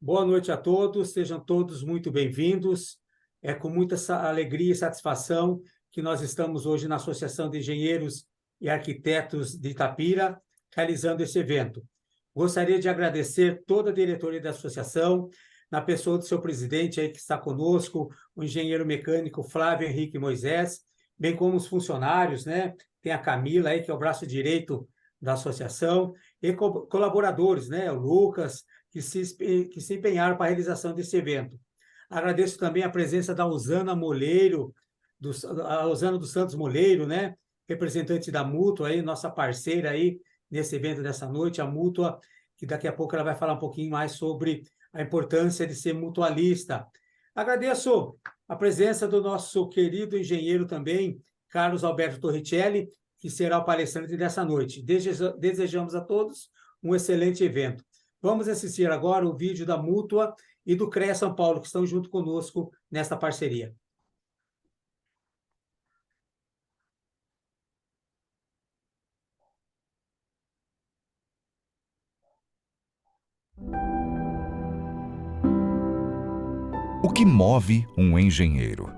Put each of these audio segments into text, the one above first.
Boa noite a todos, sejam todos muito bem-vindos. É com muita alegria e satisfação que nós estamos hoje na Associação de Engenheiros e Arquitetos de Itapira, realizando esse evento. Gostaria de agradecer toda a diretoria da associação, na pessoa do seu presidente aí que está conosco, o engenheiro mecânico Flávio Henrique Moisés, bem como os funcionários, né? Tem a Camila aí, que é o braço direito da associação, e colaboradores, né? O Lucas, que se empenharam para a realização desse evento. Agradeço também a presença da Osana Moleiro, a Osana dos Santos Moleiro, né? Representante da Mútua, aí, nossa parceira aí nesse evento dessa noite, a Mútua, que daqui a pouco ela vai falar um pouquinho mais sobre a importância de ser mutualista. Agradeço a presença do nosso querido engenheiro também, Carlos Alberto Torricelli, que será o palestrante dessa noite. Desejamos a todos um excelente evento. Vamos assistir agora o vídeo da Mútua e do CREA São Paulo, que estão junto conosco nesta parceria. O que move um engenheiro?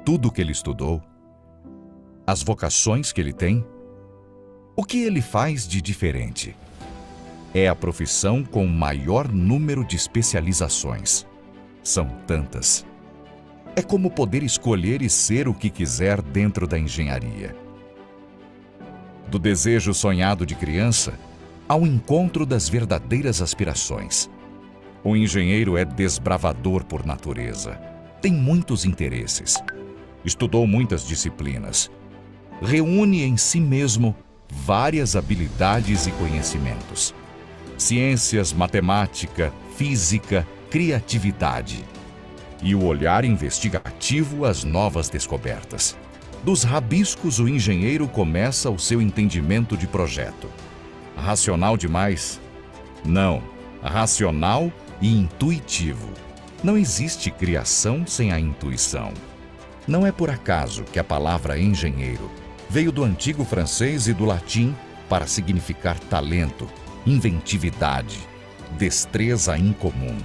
Tudo o que ele estudou? As vocações que ele tem? O que ele faz de diferente? É a profissão com maior número de especializações. São tantas. É como poder escolher e ser o que quiser dentro da engenharia. Do desejo sonhado de criança ao encontro das verdadeiras aspirações. O engenheiro é desbravador por natureza. Tem muitos interesses. Estudou muitas disciplinas. Reúne em si mesmo várias habilidades e conhecimentos. Ciências, matemática, física, criatividade. E o olhar investigativo às novas descobertas. Dos rabiscos, o engenheiro começa o seu entendimento de projeto. Racional demais? Não. Racional e intuitivo. Não existe criação sem a intuição. Não é por acaso que a palavra engenheiro veio do antigo francês e do latim para significar talento, inventividade, destreza incomum,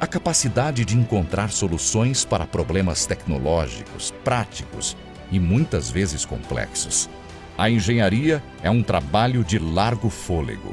a capacidade de encontrar soluções para problemas tecnológicos, práticos e muitas vezes complexos. A engenharia é um trabalho de largo fôlego.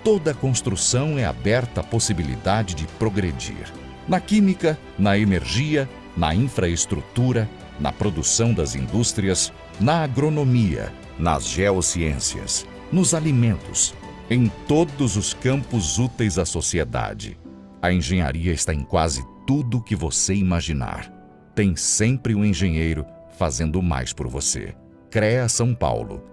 Toda construção é aberta à possibilidade de progredir. Na química, na energia, na infraestrutura, na produção das indústrias, na agronomia, nas geociências, nos alimentos, em todos os campos úteis à sociedade. A engenharia está em quase tudo que você imaginar. Tem sempre um engenheiro fazendo mais por você. CREA São Paulo.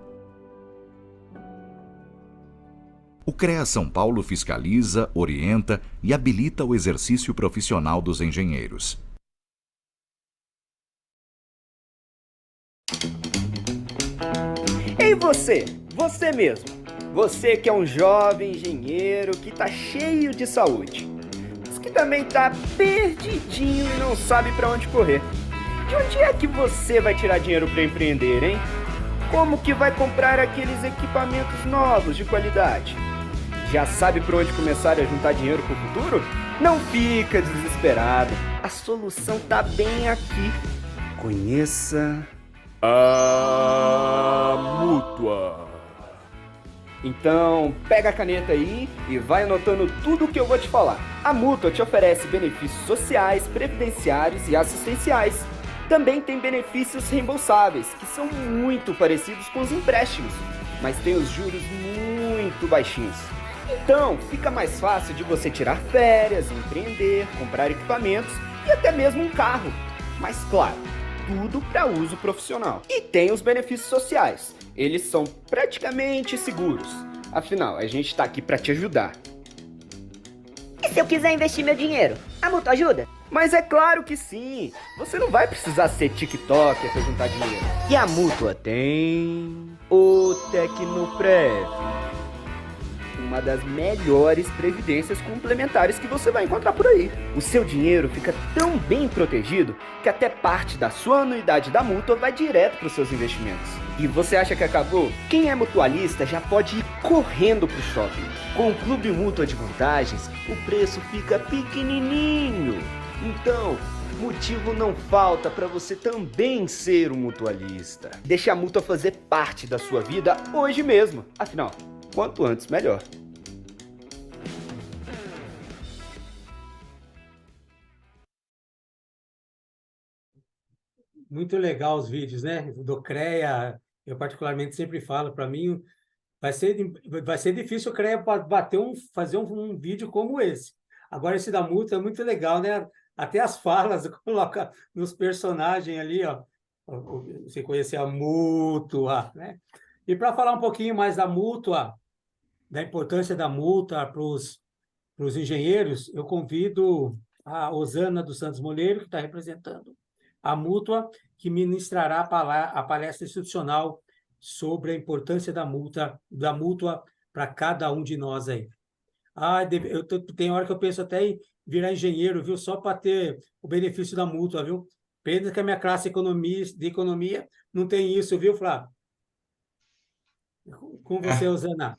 O CREA São Paulo fiscaliza, orienta e habilita o exercício profissional dos engenheiros. Ei você, você mesmo, você que é um jovem engenheiro que tá cheio de saúde, mas que também tá perdidinho e não sabe pra onde correr. De onde é que você vai tirar dinheiro pra empreender, hein? Como que vai comprar aqueles equipamentos novos de qualidade? Já sabe por onde começar a juntar dinheiro pro futuro? Não fica desesperado, a solução tá bem aqui. Conheça a Mútua. Então, pega a caneta aí e vai anotando tudo o que eu vou te falar. A Mútua te oferece benefícios sociais, previdenciários e assistenciais. Também tem benefícios reembolsáveis, que são muito parecidos com os empréstimos, mas tem os juros muito baixinhos. Então, fica mais fácil de você tirar férias, empreender, comprar equipamentos e até mesmo um carro. Mas claro, tudo para uso profissional. E tem os benefícios sociais. Eles são praticamente seguros. Afinal, a gente está aqui para te ajudar. E se eu quiser investir meu dinheiro, a Mútua ajuda? Mas é claro que sim. Você não vai precisar ser TikToker para juntar dinheiro. E a Mútua tem o Tecnoprev, uma das melhores previdências complementares que você vai encontrar por aí. O seu dinheiro fica tão bem protegido que até parte da sua anuidade da Mútua vai direto para os seus investimentos. E você acha que acabou? Quem é mutualista já pode ir correndo pro shopping. Com o Clube Mútua de Vantagens, o preço fica pequenininho. Então, motivo não falta para você também ser um mutualista. Deixe a Mútua fazer parte da sua vida hoje mesmo. Afinal, quanto antes, melhor. Muito legal os vídeos, né? Do CREA, eu particularmente sempre falo, para mim, vai ser difícil o CREA fazer um vídeo como esse. Agora, esse da multa é muito legal, né? Até as falas coloca nos personagens ali, ó. Você conhecer a mútua, né? E para falar um pouquinho mais da mútua, da importância da multa para os engenheiros, eu convido a Osana dos Santos Moleiro, que está representando a mútua, que ministrará a palestra institucional sobre a importância da mútua para cada um de nós aí. Tem hora que eu penso até em virar engenheiro, viu? Só para ter o benefício da mútua, viu? Pena que a minha classe de economia não tem isso, viu, Flávio? Com você, Osana.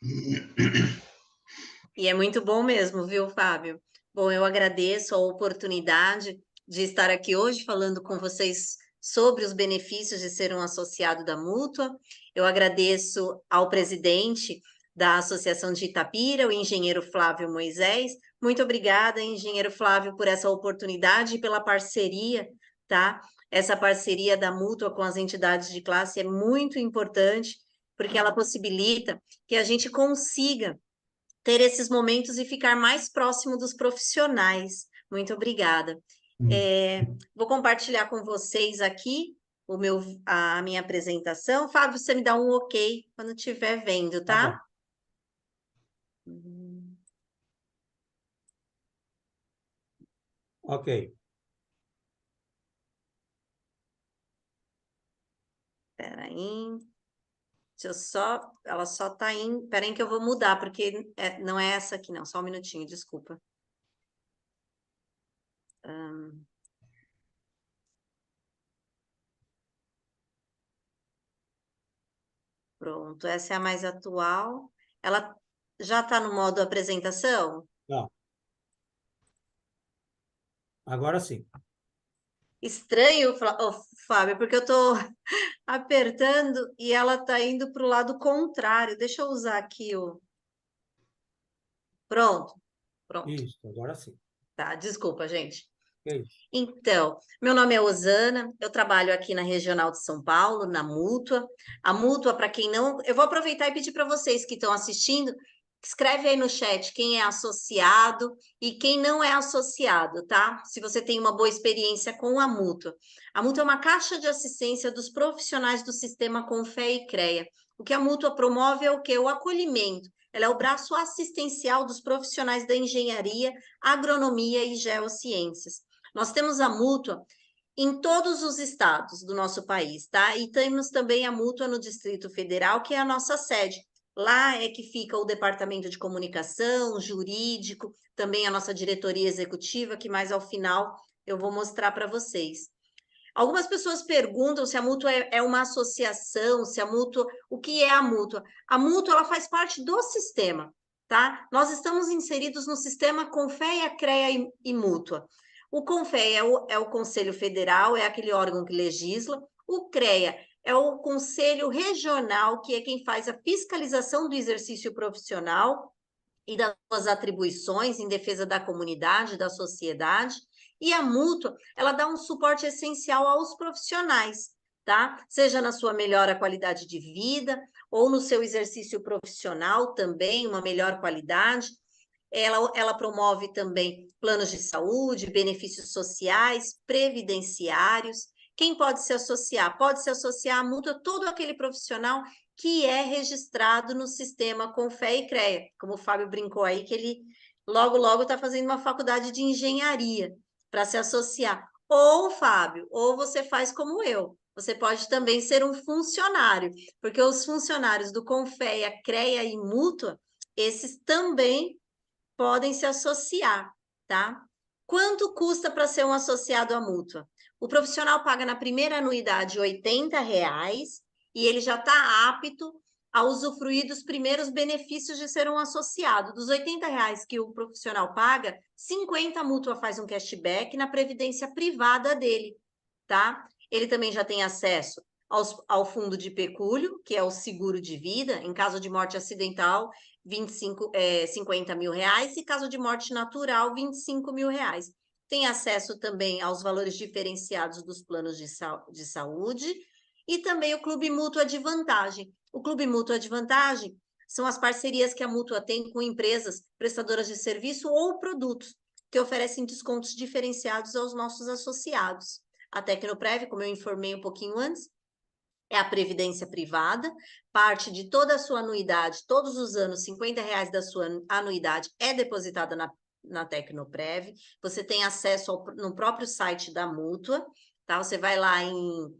E é muito bom mesmo, viu, Fábio? Bom, eu agradeço a oportunidade de estar aqui hoje falando com vocês sobre os benefícios de ser um associado da Mútua. Eu agradeço ao presidente da Associação de Itapira, o engenheiro Flávio Moisés. Muito obrigada, engenheiro Flávio, por essa oportunidade e pela parceria, tá? Essa parceria da Mútua com as entidades de classe é muito importante, porque ela possibilita que a gente consiga ter esses momentos e ficar mais próximo dos profissionais. Muito obrigada. Vou compartilhar com vocês aqui a minha apresentação. Fábio, você me dá um ok quando estiver vendo, tá? Ok. Espera aí. Ela só está em... Espera aí que eu vou mudar, porque não é essa aqui não. Só um minutinho, desculpa. Pronto, essa é a mais atual. Ela já está no modo apresentação? Não. Agora sim. Estranho, Fábio, porque eu estou apertando e ela está indo para o lado contrário. Deixa eu usar aqui o... Pronto. Isso, agora sim. Tá, desculpa, gente. Okay. Então, meu nome é Osana, eu trabalho aqui na Regional de São Paulo, na Mútua. A Mútua, para quem não... Eu vou aproveitar e pedir para vocês que estão assistindo, escreve aí no chat quem é associado e quem não é associado, tá? Se você tem uma boa experiência com a Mútua. A Mútua é uma caixa de assistência dos profissionais do sistema Confé e CREA. O que a Mútua promove é o quê? O acolhimento. Ela é o braço assistencial dos profissionais da engenharia, agronomia e geociências. Nós temos a Mútua em todos os estados do nosso país, tá? E temos também a Mútua no Distrito Federal, que é a nossa sede. Lá é que fica o departamento de comunicação, jurídico, também a nossa diretoria executiva, que mais ao final eu vou mostrar para vocês. Algumas pessoas perguntam se a Mútua é uma associação, se a Mútua... O que é a Mútua? A Mútua, ela faz parte do sistema, tá? Nós estamos inseridos no sistema Confé, CREA e Mútua. O Confé é o Conselho Federal, é aquele órgão que legisla. O CREA é o Conselho Regional, que é quem faz a fiscalização do exercício profissional e das suas atribuições em defesa da comunidade, da sociedade. E a Mútua, ela dá um suporte essencial aos profissionais, tá? Seja na sua melhor qualidade de vida ou no seu exercício profissional também, uma melhor qualidade. Ela promove também planos de saúde, benefícios sociais, previdenciários. Quem pode se associar? Pode se associar à Mútua todo aquele profissional que é registrado no sistema Confé e CREA, como o Fábio brincou aí, que ele logo está fazendo uma faculdade de engenharia para se associar. Ou, Fábio, ou você faz como eu, você pode também ser um funcionário, porque os funcionários do Confé, CREA e Mútua, esses também podem se associar, tá? Quanto custa para ser um associado à Mútua? O profissional paga na primeira anuidade R$ 80 e ele já está apto a usufruir dos primeiros benefícios de ser um associado. Dos R$ 80 que o profissional paga, 50 a mútua faz um cashback na previdência privada dele, tá? Ele também já tem acesso ao fundo de pecúlio, que é o seguro de vida, em caso de morte acidental, 50 mil reais, e caso de morte natural, 25 mil reais. Tem acesso também aos valores diferenciados dos planos de saúde, e também o Clube Mútua de Vantagem. O Clube Mútua de Vantagem são as parcerias que a Mútua tem com empresas prestadoras de serviço ou produtos, que oferecem descontos diferenciados aos nossos associados. A Tecnoprev, como eu informei um pouquinho antes, é a previdência privada, parte de toda a sua anuidade, todos os anos, R$ 50 da sua anuidade é depositada na Tecnoprev. Você tem acesso no próprio site da Mútua, tá? Você vai lá em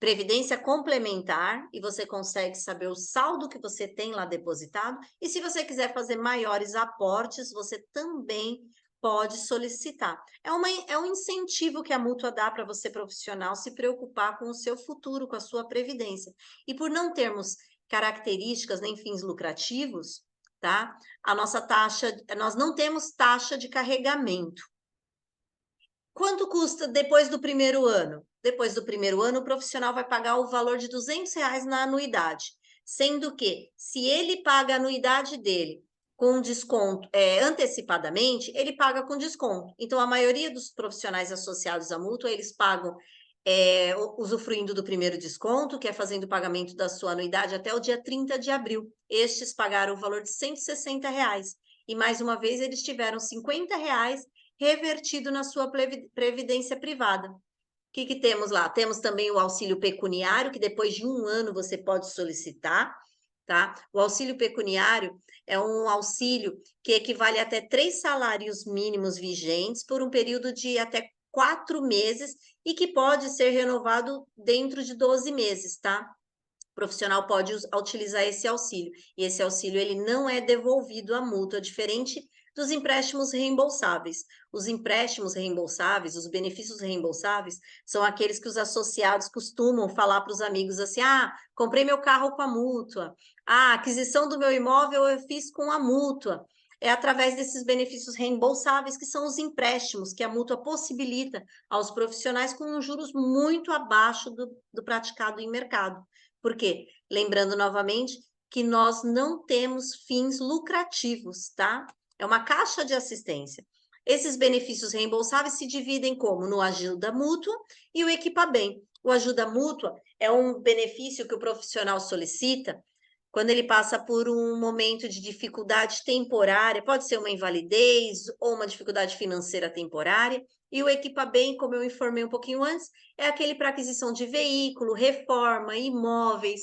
Previdência Complementar e você consegue saber o saldo que você tem lá depositado. E se você quiser fazer maiores aportes, você também pode solicitar. É um incentivo que a Mútua dá para você, profissional, se preocupar com o seu futuro, com a sua previdência. E por não termos características nem fins lucrativos, tá? A nossa taxa, nós não temos taxa de carregamento. Quanto custa depois do primeiro ano? Depois do primeiro ano, o profissional vai pagar o valor de R$ 200 na anuidade, sendo que, se ele paga a anuidade dele com desconto antecipadamente, ele paga com desconto. Então, a maioria dos profissionais associados à Mútua, eles pagam usufruindo do primeiro desconto, que é fazendo o pagamento da sua anuidade até o dia 30 de abril. Estes pagaram o valor de R$ 160. E, mais uma vez, eles tiveram R$ 50 revertido na sua previdência privada. O que temos lá? Temos também o auxílio pecuniário, que depois de um ano você pode solicitar, tá? O auxílio pecuniário é um auxílio que equivale a até 3 salários mínimos vigentes por um período de até 4 meses e que pode ser renovado dentro de 12 meses, tá? O profissional pode utilizar esse auxílio. E esse auxílio, ele não é devolvido à Mútua, diferente dos empréstimos reembolsáveis. Os empréstimos reembolsáveis, os benefícios reembolsáveis, são aqueles que os associados costumam falar para os amigos assim: ah, comprei meu carro com a Mútua, a aquisição do meu imóvel eu fiz com a Mútua. É através desses benefícios reembolsáveis que são os empréstimos que a Mútua possibilita aos profissionais com juros muito abaixo do praticado em mercado. Por quê? Lembrando novamente que nós não temos fins lucrativos, tá? É uma caixa de assistência. Esses benefícios reembolsáveis se dividem como? No Ajuda Mútua e o Equipa Bem. O Ajuda Mútua é um benefício que o profissional solicita quando ele passa por um momento de dificuldade temporária, pode ser uma invalidez ou uma dificuldade financeira temporária. E o Equipa Bem, como eu informei um pouquinho antes, é aquele para aquisição de veículo, reforma, imóveis,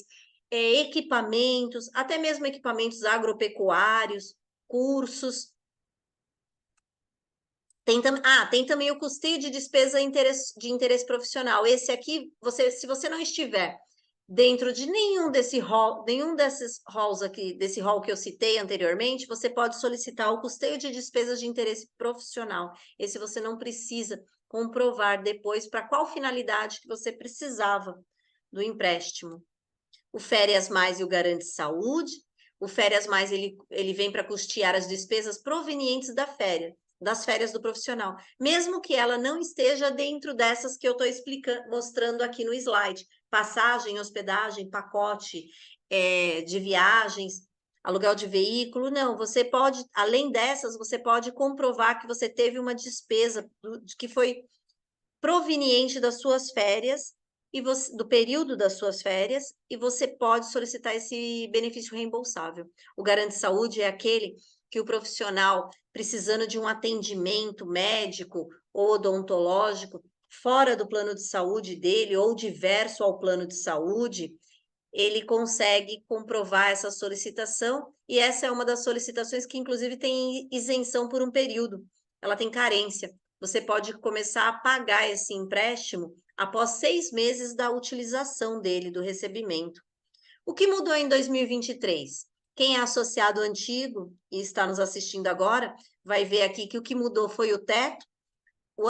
equipamentos, até mesmo equipamentos agropecuários, cursos. Tem também o custeio de despesa de interesse profissional. Esse aqui, se você não estiver dentro de nenhum desses halls aqui, desse hall que eu citei anteriormente, você pode solicitar o custeio de despesas de interesse profissional. Esse você não precisa comprovar depois para qual finalidade que você precisava do empréstimo. O Férias Mais e o Garante Saúde. O Férias Mais, ele vem para custear as despesas provenientes das férias do profissional, mesmo que ela não esteja dentro dessas que eu estou mostrando aqui no slide. Passagem, hospedagem, pacote de viagens, aluguel de veículo, não. Você pode, além dessas, você pode comprovar que você teve uma despesa que foi proveniente das suas férias, do período das suas férias, e você pode solicitar esse benefício reembolsável. O Garante Saúde é aquele que o profissional, precisando de um atendimento médico ou odontológico, fora do plano de saúde dele ou diverso ao plano de saúde, ele consegue comprovar essa solicitação, e essa é uma das solicitações que, inclusive, tem isenção por um período, ela tem carência. Você pode começar a pagar esse empréstimo após 6 meses da utilização dele, do recebimento. O que mudou em 2023? Quem é associado antigo e está nos assistindo agora, vai ver aqui que o que mudou foi o teto.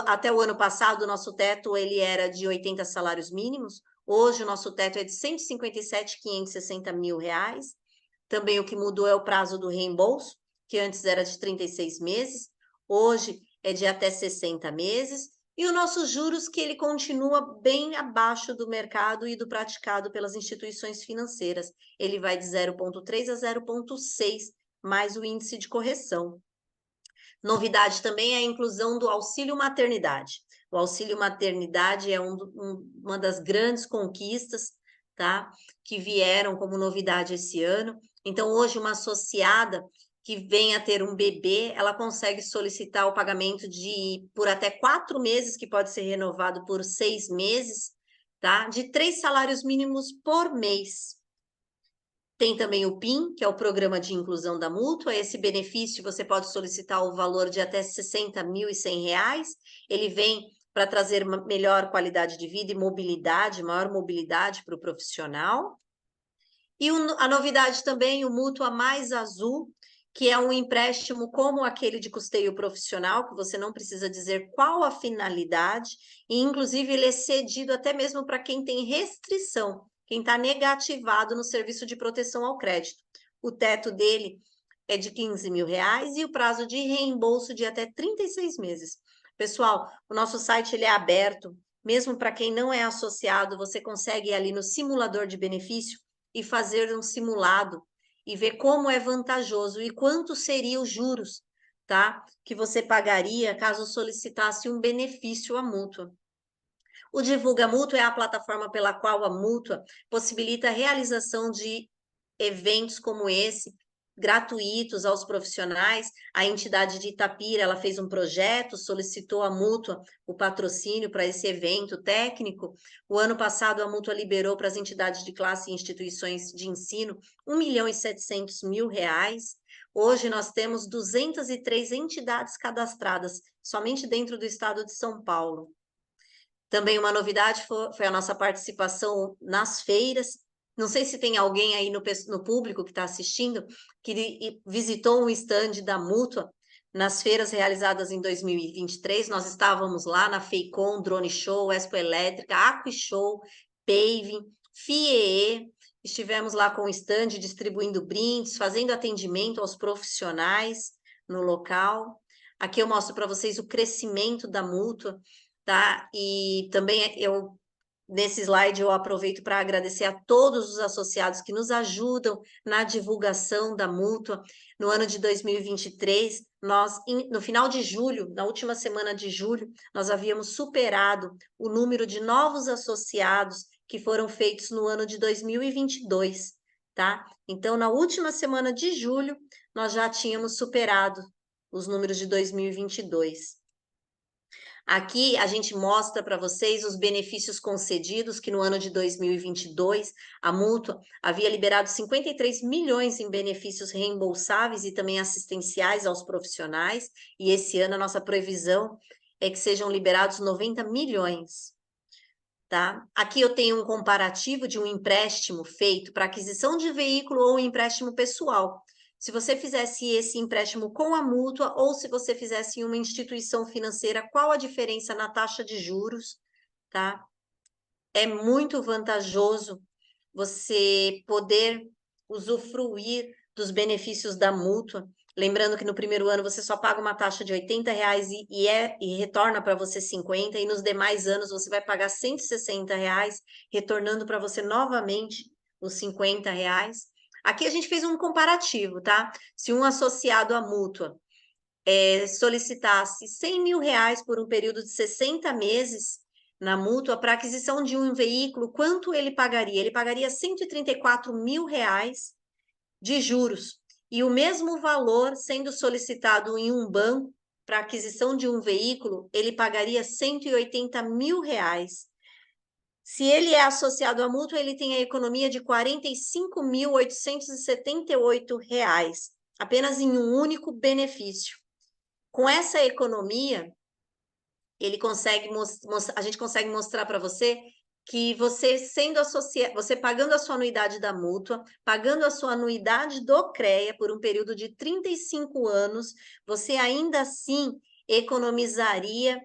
Até o ano passado, o nosso teto ele era de 80 salários mínimos. Hoje o nosso teto é de R$ 157.560 mil. Também o que mudou é o prazo do reembolso, que antes era de 36 meses, hoje é de até 60 meses, e o nosso juros que ele continua bem abaixo do mercado e do praticado pelas instituições financeiras. Ele vai de 0,3 a 0,6, mais o índice de correção. Novidade também é a inclusão do auxílio maternidade. O auxílio maternidade é uma das grandes conquistas, tá? Que vieram como novidade esse ano. Então, hoje, uma associada que venha ter um bebê, ela consegue solicitar o pagamento por até 4 meses, que pode ser renovado por 6 meses, tá? De 3 salários mínimos por mês. Tem também o PIN, que é o Programa de Inclusão da Mútua. Esse benefício você pode solicitar o valor de até R$ 60.100. Ele vem para trazer uma melhor qualidade de vida e mobilidade, maior mobilidade para o profissional. E a novidade também, o Mútua Mais Azul, que é um empréstimo como aquele de custeio profissional, que você não precisa dizer qual a finalidade, e inclusive ele é cedido até mesmo para quem tem restrição, quem está negativado no serviço de proteção ao crédito. O teto dele é de R$ 15 mil e o prazo de reembolso de até 36 meses. Pessoal, o nosso site ele é aberto, mesmo para quem não é associado, você consegue ir ali no simulador de benefício e fazer um simulado e ver como é vantajoso e quanto seriam os juros, tá? Que você pagaria caso solicitasse um benefício à mútua. O Divulga Mútua é a plataforma pela qual a mútua possibilita a realização de eventos como esse, gratuitos aos profissionais. A entidade de Itapira, ela fez um projeto, solicitou à mútua o patrocínio para esse evento técnico. O ano passado, a mútua liberou para as entidades de classe e instituições de ensino R$ 1.700.000. Hoje, nós temos 203 entidades cadastradas, somente dentro do estado de São Paulo. Também uma novidade foi a nossa participação nas feiras. Não sei se tem alguém aí no público que está assistindo que visitou um stand da Mútua nas feiras realizadas em 2023. Nós estávamos lá na FEICOM, Drone Show, Expo Elétrica, Aquishow, Paving, FIEE. Estivemos lá com o stand distribuindo brindes, fazendo atendimento aos profissionais no local. Aqui eu mostro para vocês o crescimento da Mútua, tá? E também nesse slide eu aproveito para agradecer a todos os associados que nos ajudam na divulgação da mútua. No ano de 2023, no final de julho, na última semana de julho, nós havíamos superado o número de novos associados que foram feitos no ano de 2022, tá? Então, na última semana de julho, nós já tínhamos superado os números de 2022. Aqui a gente mostra para vocês os benefícios concedidos, que no ano de 2022 a mútua havia liberado 53 milhões em benefícios reembolsáveis e também assistenciais aos profissionais, e esse ano a nossa previsão é que sejam liberados 90 milhões. Tá? Aqui eu tenho um comparativo de um empréstimo feito para aquisição de veículo ou empréstimo pessoal. Se você fizesse esse empréstimo com a mútua ou se você fizesse em uma instituição financeira, qual a diferença na taxa de juros, tá? É muito vantajoso você poder usufruir dos benefícios da mútua. Lembrando que no primeiro ano você só paga uma taxa de R$ 80 e retorna para você 50, e nos demais anos você vai pagar R$ 160, retornando para você novamente os R$ 50. Aqui a gente fez um comparativo, tá? Se um associado à mútua solicitasse R$ 100 mil por um período de 60 meses na mútua para aquisição de um veículo, quanto ele pagaria? Ele pagaria R$ 134 mil de juros. E o mesmo valor sendo solicitado em um banco para aquisição de um veículo, ele pagaria R$ 180 mil. Se ele é associado à mútua, ele tem a economia de R$ 45.878, apenas em um único benefício. Com essa economia, a gente consegue mostrar para você que você sendo associado, você pagando a sua anuidade da mútua, pagando a sua anuidade do CREA por um período de 35 anos, você ainda assim economizaria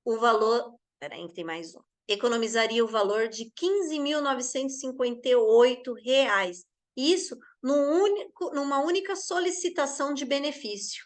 o valor. Espera aí, tem mais um. economizaria o valor de R$ 15.958. Isso numa única solicitação de benefício.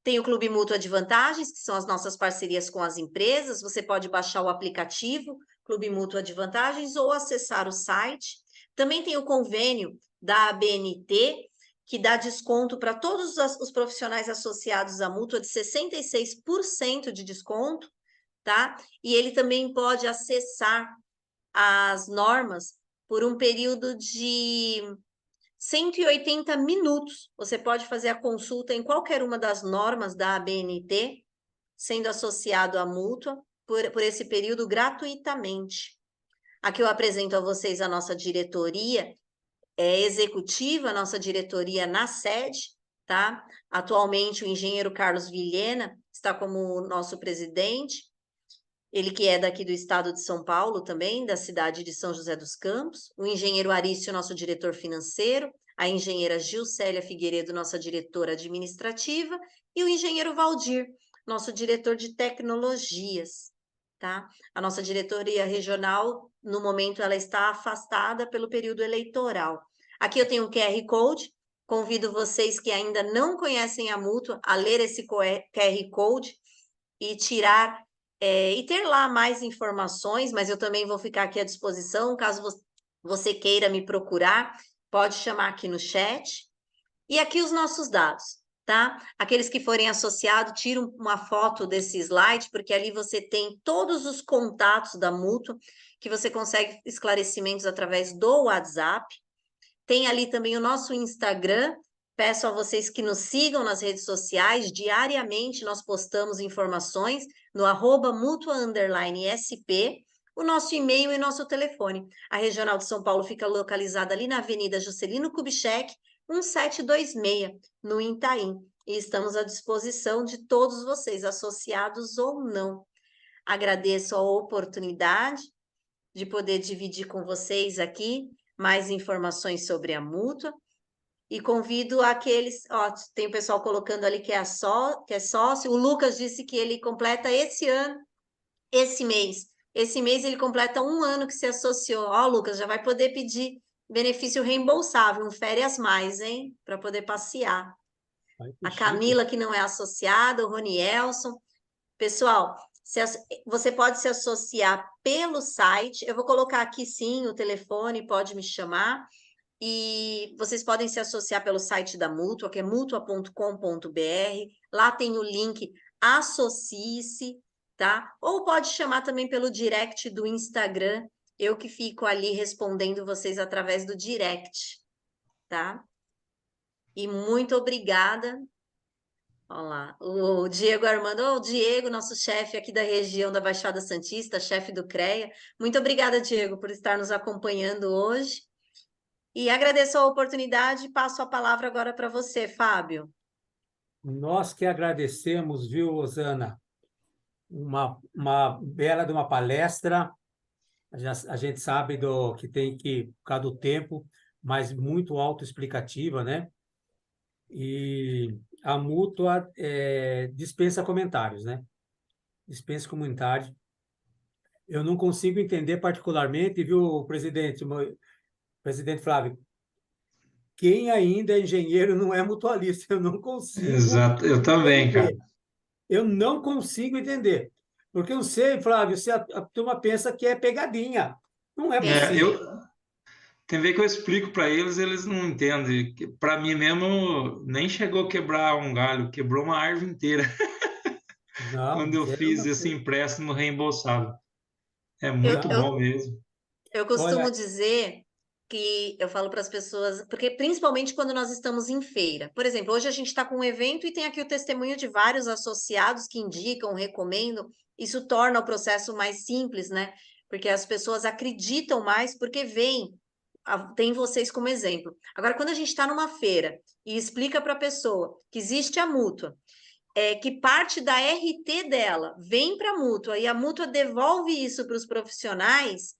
Tem o Clube Mútua de Vantagens, que são as nossas parcerias com as empresas. Você pode baixar o aplicativo Clube Mútua de Vantagens ou acessar o site. Também tem o convênio da ABNT, que dá desconto para todos os profissionais associados à mútua de 66% de desconto, tá? E ele também pode acessar as normas por um período de 180 minutos. Você pode fazer a consulta em qualquer uma das normas da ABNT, sendo associado à mútua, por esse período gratuitamente. Aqui eu apresento a vocês a nossa diretoria executiva, a nossa diretoria na sede, tá? Atualmente o engenheiro Carlos Vilhena está como nosso presidente, ele que é daqui do estado de São Paulo também, da cidade de São José dos Campos, o engenheiro Arício, nosso diretor financeiro, a engenheira Gilcélia Figueiredo, nossa diretora administrativa, e o engenheiro Valdir, nosso diretor de tecnologias, tá? A nossa diretoria regional, no momento, ela está afastada pelo período eleitoral. Aqui eu tenho um QR Code, convido vocês que ainda não conhecem a mútua a ler esse QR Code e tirar e ter lá mais informações, mas eu também vou ficar aqui à disposição, caso você queira me procurar, pode chamar aqui no chat. E aqui os nossos dados, tá? Aqueles que forem associados, tiram uma foto desse slide, porque ali você tem todos os contatos da mútua, que você consegue esclarecimentos através do WhatsApp. Tem ali também o nosso Instagram. Peço a vocês que nos sigam nas redes sociais. Diariamente nós postamos informações no @mutua_sp, o nosso e-mail e nosso telefone. A Regional de São Paulo fica localizada ali na Avenida Juscelino Kubitschek, 1726, no Itaim. E estamos à disposição de todos vocês, associados ou não. Agradeço a oportunidade de poder dividir com vocês aqui mais informações sobre a mútua. E convido aqueles... tem o pessoal colocando ali que é sócio. O Lucas disse que ele completa esse ano, esse mês. Esse mês ele completa 1 ano que se associou. Lucas, já vai poder pedir benefício reembolsável, um férias mais, hein? Para poder passear. A Camila, que não é associada, o Ronielson. Pessoal, você pode se associar pelo site. Eu vou colocar aqui, sim, o telefone, pode me chamar. E vocês podem se associar pelo site da Mútua, que é mutua.com.br. Lá tem o link Associe-se, tá? Ou pode chamar também pelo direct do Instagram. Eu que fico ali respondendo vocês através do direct, tá? E muito obrigada. Olha lá, o Diego Armando, o Diego, nosso chefe aqui da região da Baixada Santista, chefe do CREA. Muito obrigada, Diego, por estar nos acompanhando hoje. E agradeço a oportunidade e passo a palavra agora para você, Fábio. Nós que agradecemos, viu, Osana? Uma bela de uma palestra. A gente sabe que tem que, por causa do tempo, mas muito autoexplicativa, né? E a mútua dispensa comentários, né? Dispensa comentários. Eu não consigo entender particularmente, viu, presidente Flávio, quem ainda é engenheiro não é mutualista. Eu não consigo. Exato, eu também, entender. cara. Eu não consigo entender. Porque eu sei, Flávio, se a turma pensa que é pegadinha. Não é possível. Tem que ver que eu explico para eles não entendem. Para mim mesmo, nem chegou a quebrar um galho, quebrou uma árvore inteira. Não, quando eu fiz esse empréstimo reembolsável. É muito bom mesmo. Eu costumo dizer que eu falo para as pessoas, porque principalmente quando nós estamos em feira. Por exemplo, hoje a gente está com um evento e tem aqui o testemunho de vários associados que indicam, recomendam. Isso torna o processo mais simples, né? Porque as pessoas acreditam mais porque tem vocês como exemplo. Agora, quando a gente está numa feira e explica para a pessoa que existe a mútua, que parte da RT dela vem para a mútua e a mútua devolve isso para os profissionais,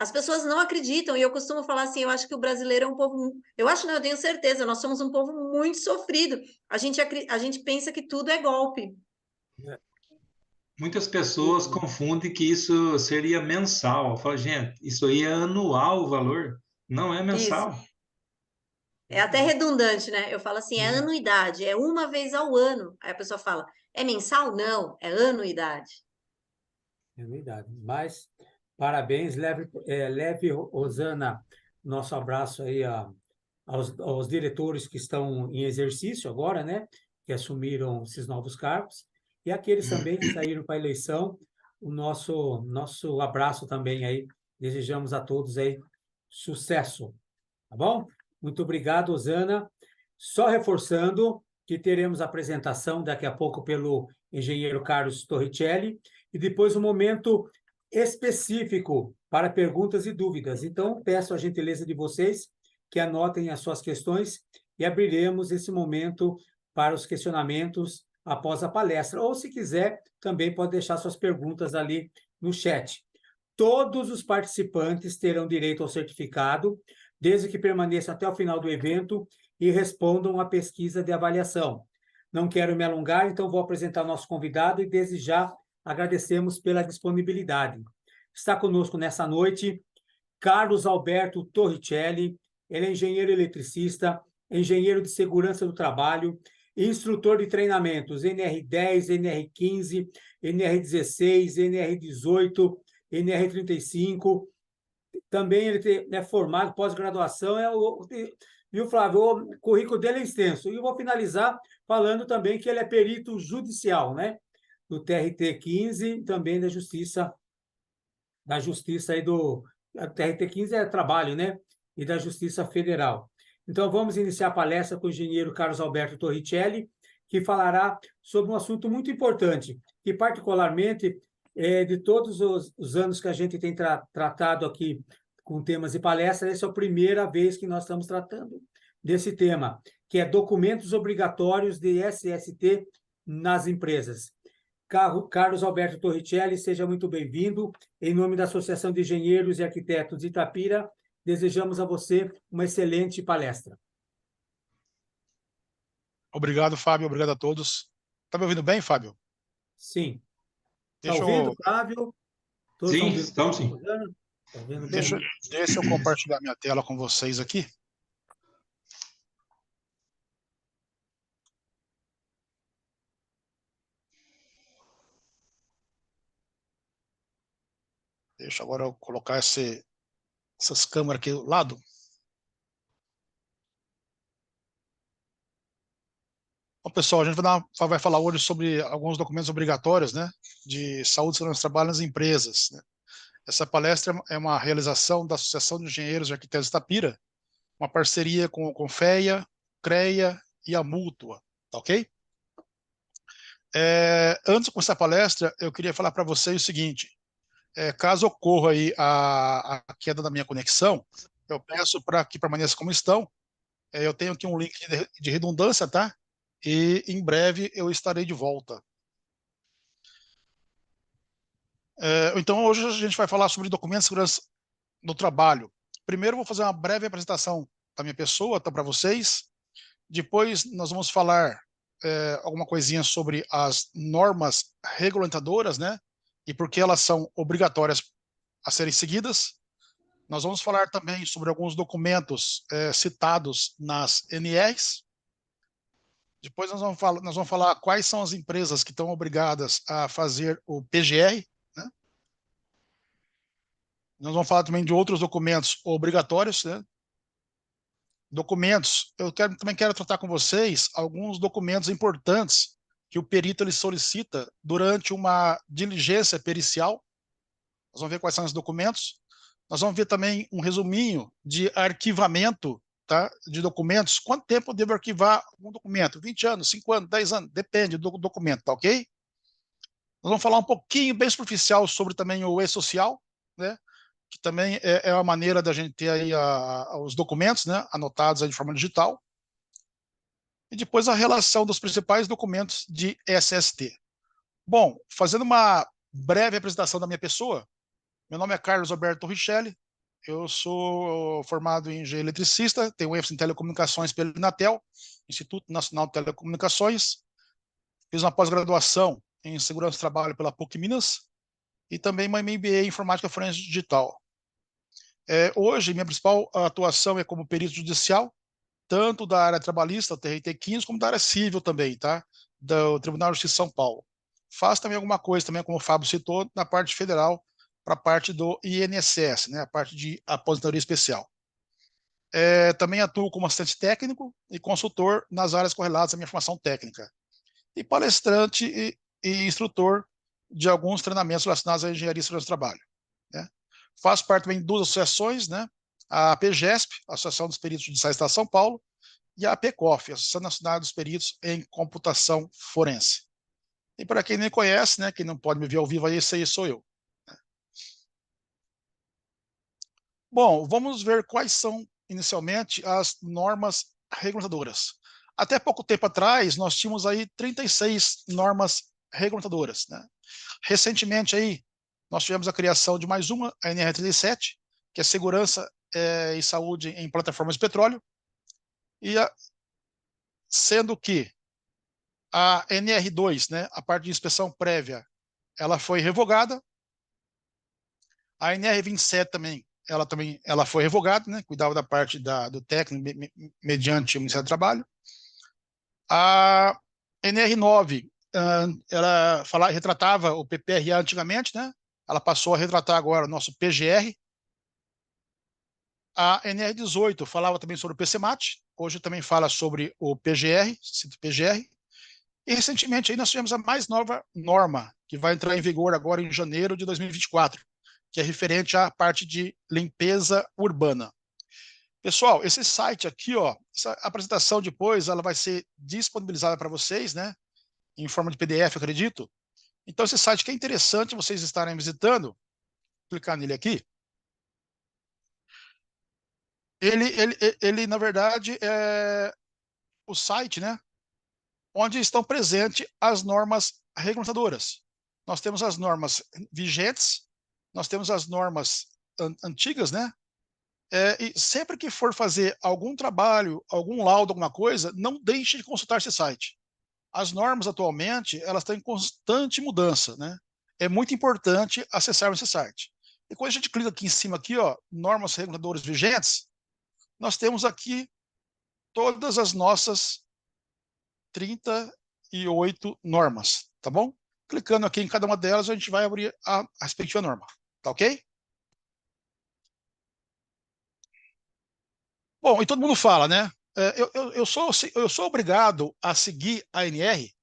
as pessoas não acreditam. E eu costumo falar assim, eu acho que o brasileiro é um povo... Eu acho não, eu tenho certeza, nós somos um povo muito sofrido. A gente pensa que tudo é golpe. Muitas pessoas confundem que isso seria mensal. Eu falo, gente, isso aí é anual o valor, não é Isso. mensal. É até redundante, né? Eu falo assim, é anuidade, é uma vez ao ano. Aí a pessoa fala, é mensal? Não, é anuidade. É verdade. Mas, parabéns, leve, Rosana, nosso abraço aí aos diretores que estão em exercício agora, né? Que assumiram esses novos cargos. E aqueles também que saíram para a eleição, o nosso abraço também aí. Desejamos a todos aí sucesso, tá bom? Muito obrigado, Rosana. Só reforçando que teremos a apresentação daqui a pouco pelo engenheiro Carlos Torricelli e depois um momento específico para perguntas e dúvidas. Então, peço a gentileza de vocês que anotem as suas questões e abriremos esse momento para os questionamentos após a palestra. Ou, se quiser, também pode deixar suas perguntas ali no chat. Todos os participantes terão direito ao certificado, desde que permaneçam até o final do evento e respondam à pesquisa de avaliação. Não quero me alongar, então vou apresentar o nosso convidado e, desde já, agradecemos pela disponibilidade. Está conosco nessa noite Carlos Alberto Torricelli. Ele é engenheiro eletricista, engenheiro de segurança do trabalho, instrutor de treinamentos NR10, NR15, NR16, NR18, NR35. Também ele é formado, pós-graduação, viu, Flávio? O currículo dele é extenso. E eu vou finalizar falando também que ele é perito judicial, né? Do TRT-15, também da Justiça aí do... A TRT-15 é trabalho, né? E da Justiça Federal. Então, vamos iniciar a palestra com o engenheiro Carlos Alberto Torricelli, que falará sobre um assunto muito importante, que particularmente, de todos os anos que a gente tem tratado aqui com temas e palestras, essa é a primeira vez que nós estamos tratando desse tema, que é documentos obrigatórios de SST nas empresas. Carlos Alberto Torricelli, seja muito bem-vindo. Em nome da Associação de Engenheiros e Arquitetos de Itapira, desejamos a você uma excelente palestra. Obrigado, Fábio. Obrigado a todos. Está me ouvindo bem, Fábio? Sim. Está Deixa ouvindo, eu... Flávio? Todos Sim, ouvindo? estamos sim. Tá vendo bem? Deixa eu compartilhar minha tela com vocês aqui. Deixa agora eu colocar essas câmeras aqui do lado. Bom, pessoal, a gente vai falar hoje sobre alguns documentos obrigatórios, né, de saúde e segurança do trabalho nas empresas, né? Essa palestra é uma realização da Associação de Engenheiros e Arquitetos de Itapira, uma parceria com o Confeia, CREA e a Mútua, tá ok? Antes de começar a palestra, eu queria falar para vocês o seguinte: caso ocorra aí a queda da minha conexão, eu peço para que permaneça como estão. Eu tenho aqui um link de redundância, tá? E em breve eu estarei de volta. Então hoje a gente vai falar sobre documentos de segurança no trabalho. Primeiro eu vou fazer uma breve apresentação da minha pessoa, tá, para vocês. Depois nós vamos falar alguma coisinha sobre as normas regulamentadoras, né? E por que elas são obrigatórias a serem seguidas. Nós vamos falar também sobre alguns documentos citados nas NRs. Depois nós vamos falar quais são as empresas que estão obrigadas a fazer o PGR, né? Nós vamos falar também de outros documentos obrigatórios, né? Documentos, também quero tratar com vocês alguns documentos importantes que o perito ele solicita durante uma diligência pericial. Nós vamos ver quais são os documentos. Nós vamos ver também um resuminho de arquivamento, tá, de documentos. Quanto tempo eu devo arquivar um documento? 20 anos, 5 anos, 10 anos? Depende do documento, tá ok? Nós vamos falar um pouquinho bem superficial sobre também o e-social, né, que também é uma maneira da gente ter aí os documentos, né, anotados aí de forma digital. E depois a relação dos principais documentos de SST. Bom, fazendo uma breve apresentação da minha pessoa, meu nome é Carlos Alberto Torricelli, eu sou formado em engenharia eletricista, tenho ênfase em telecomunicações pelo Inatel, Instituto Nacional de Telecomunicações, fiz uma pós-graduação em Segurança do Trabalho pela PUC Minas e também uma MBA em Informática Forense Digital. Hoje, minha principal atuação é como perito judicial, tanto da área trabalhista, TRT 15, como da área civil também, tá? Do Tribunal de Justiça de São Paulo. Faço também alguma coisa, também, como o Fábio citou, na parte federal, para a parte do INSS, né? A parte de aposentadoria especial. Também atuo como assistente técnico e consultor nas áreas correlatas à minha formação técnica. E palestrante e instrutor de alguns treinamentos relacionados à engenharia e segurança do trabalho, né? Faço parte também de duas associações, né? A APGESP, Associação dos Peritos Judiciais do Estado de São Paulo, e a APCOF, Associação Nacional dos Peritos em Computação Forense. E para quem nem conhece, né, quem não pode me ver ao vivo aí, esse aí sou eu. Bom, vamos ver quais são, inicialmente, as normas regulamentadoras. Até pouco tempo atrás, nós tínhamos aí 36 normas regulamentadoras, né? Recentemente aí, nós tivemos a criação de mais uma, a NR37, que é Segurança e Saúde em Plataformas de Petróleo, e sendo que a NR2, né, a parte de inspeção prévia, ela foi revogada. A NR27 também, ela foi revogada, né, cuidava da parte do técnico mediante o Ministério do Trabalho. A NR9, ela retratava o PPRA antigamente, né? Ela passou a retratar agora o nosso PGR. A NR18 falava também sobre o PCMAT, hoje também fala sobre o PGR, cito PGR. E recentemente aí nós tivemos a mais nova norma, que vai entrar em vigor agora em janeiro de 2024, que é referente à parte de limpeza urbana. Pessoal, esse site aqui, ó, essa apresentação depois, ela vai ser disponibilizada para vocês, né, em forma de PDF, acredito. Então, esse site que é interessante vocês estarem visitando, clicar nele aqui. Ele na verdade, é o site, né, onde estão presentes as normas regulamentadoras. Nós temos as normas vigentes, nós temos as normas antigas, né? E sempre que for fazer algum trabalho, algum laudo, alguma coisa, não deixe de consultar esse site. As normas atualmente, elas estão em constante mudança, né? É muito importante acessar esse site. E quando a gente clica aqui em cima, aqui, ó, normas reguladoras vigentes, nós temos aqui todas as nossas 38 normas, tá bom? Clicando aqui em cada uma delas, a gente vai abrir a respectiva norma, tá ok? Bom, e todo mundo fala, né? Eu sou obrigado a seguir a NR.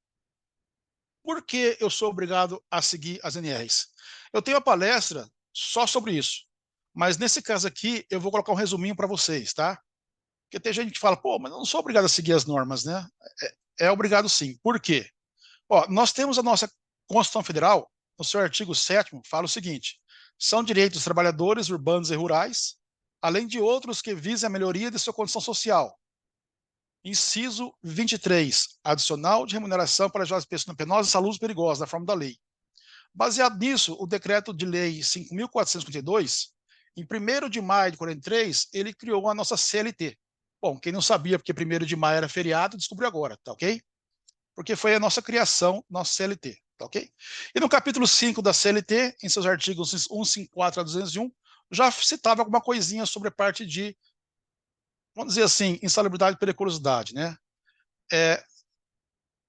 Por que eu sou obrigado a seguir as NRs? Eu tenho uma palestra só sobre isso, mas nesse caso aqui eu vou colocar um resuminho para vocês, tá? Porque tem gente que fala, pô, mas eu não sou obrigado a seguir as normas, né? É obrigado sim. Por quê? Ó, nós temos a nossa Constituição Federal, no seu artigo 7º, fala o seguinte: são direitos dos trabalhadores urbanos e rurais, além de outros que visem a melhoria de sua condição social. Inciso 23, adicional de remuneração para jovens pessoas penosas e saludos perigosos, da forma da lei. Baseado nisso, o decreto de lei 5.452, em 1º de maio de 43, ele criou a nossa CLT. Bom, quem não sabia porque 1º de maio era feriado, descobriu agora, tá ok? Porque foi a nossa criação, nossa CLT, tá ok? E no capítulo 5 da CLT, em seus artigos 154 a 201, já citava alguma coisinha sobre a parte de, vamos dizer assim, insalubridade e periculosidade, né?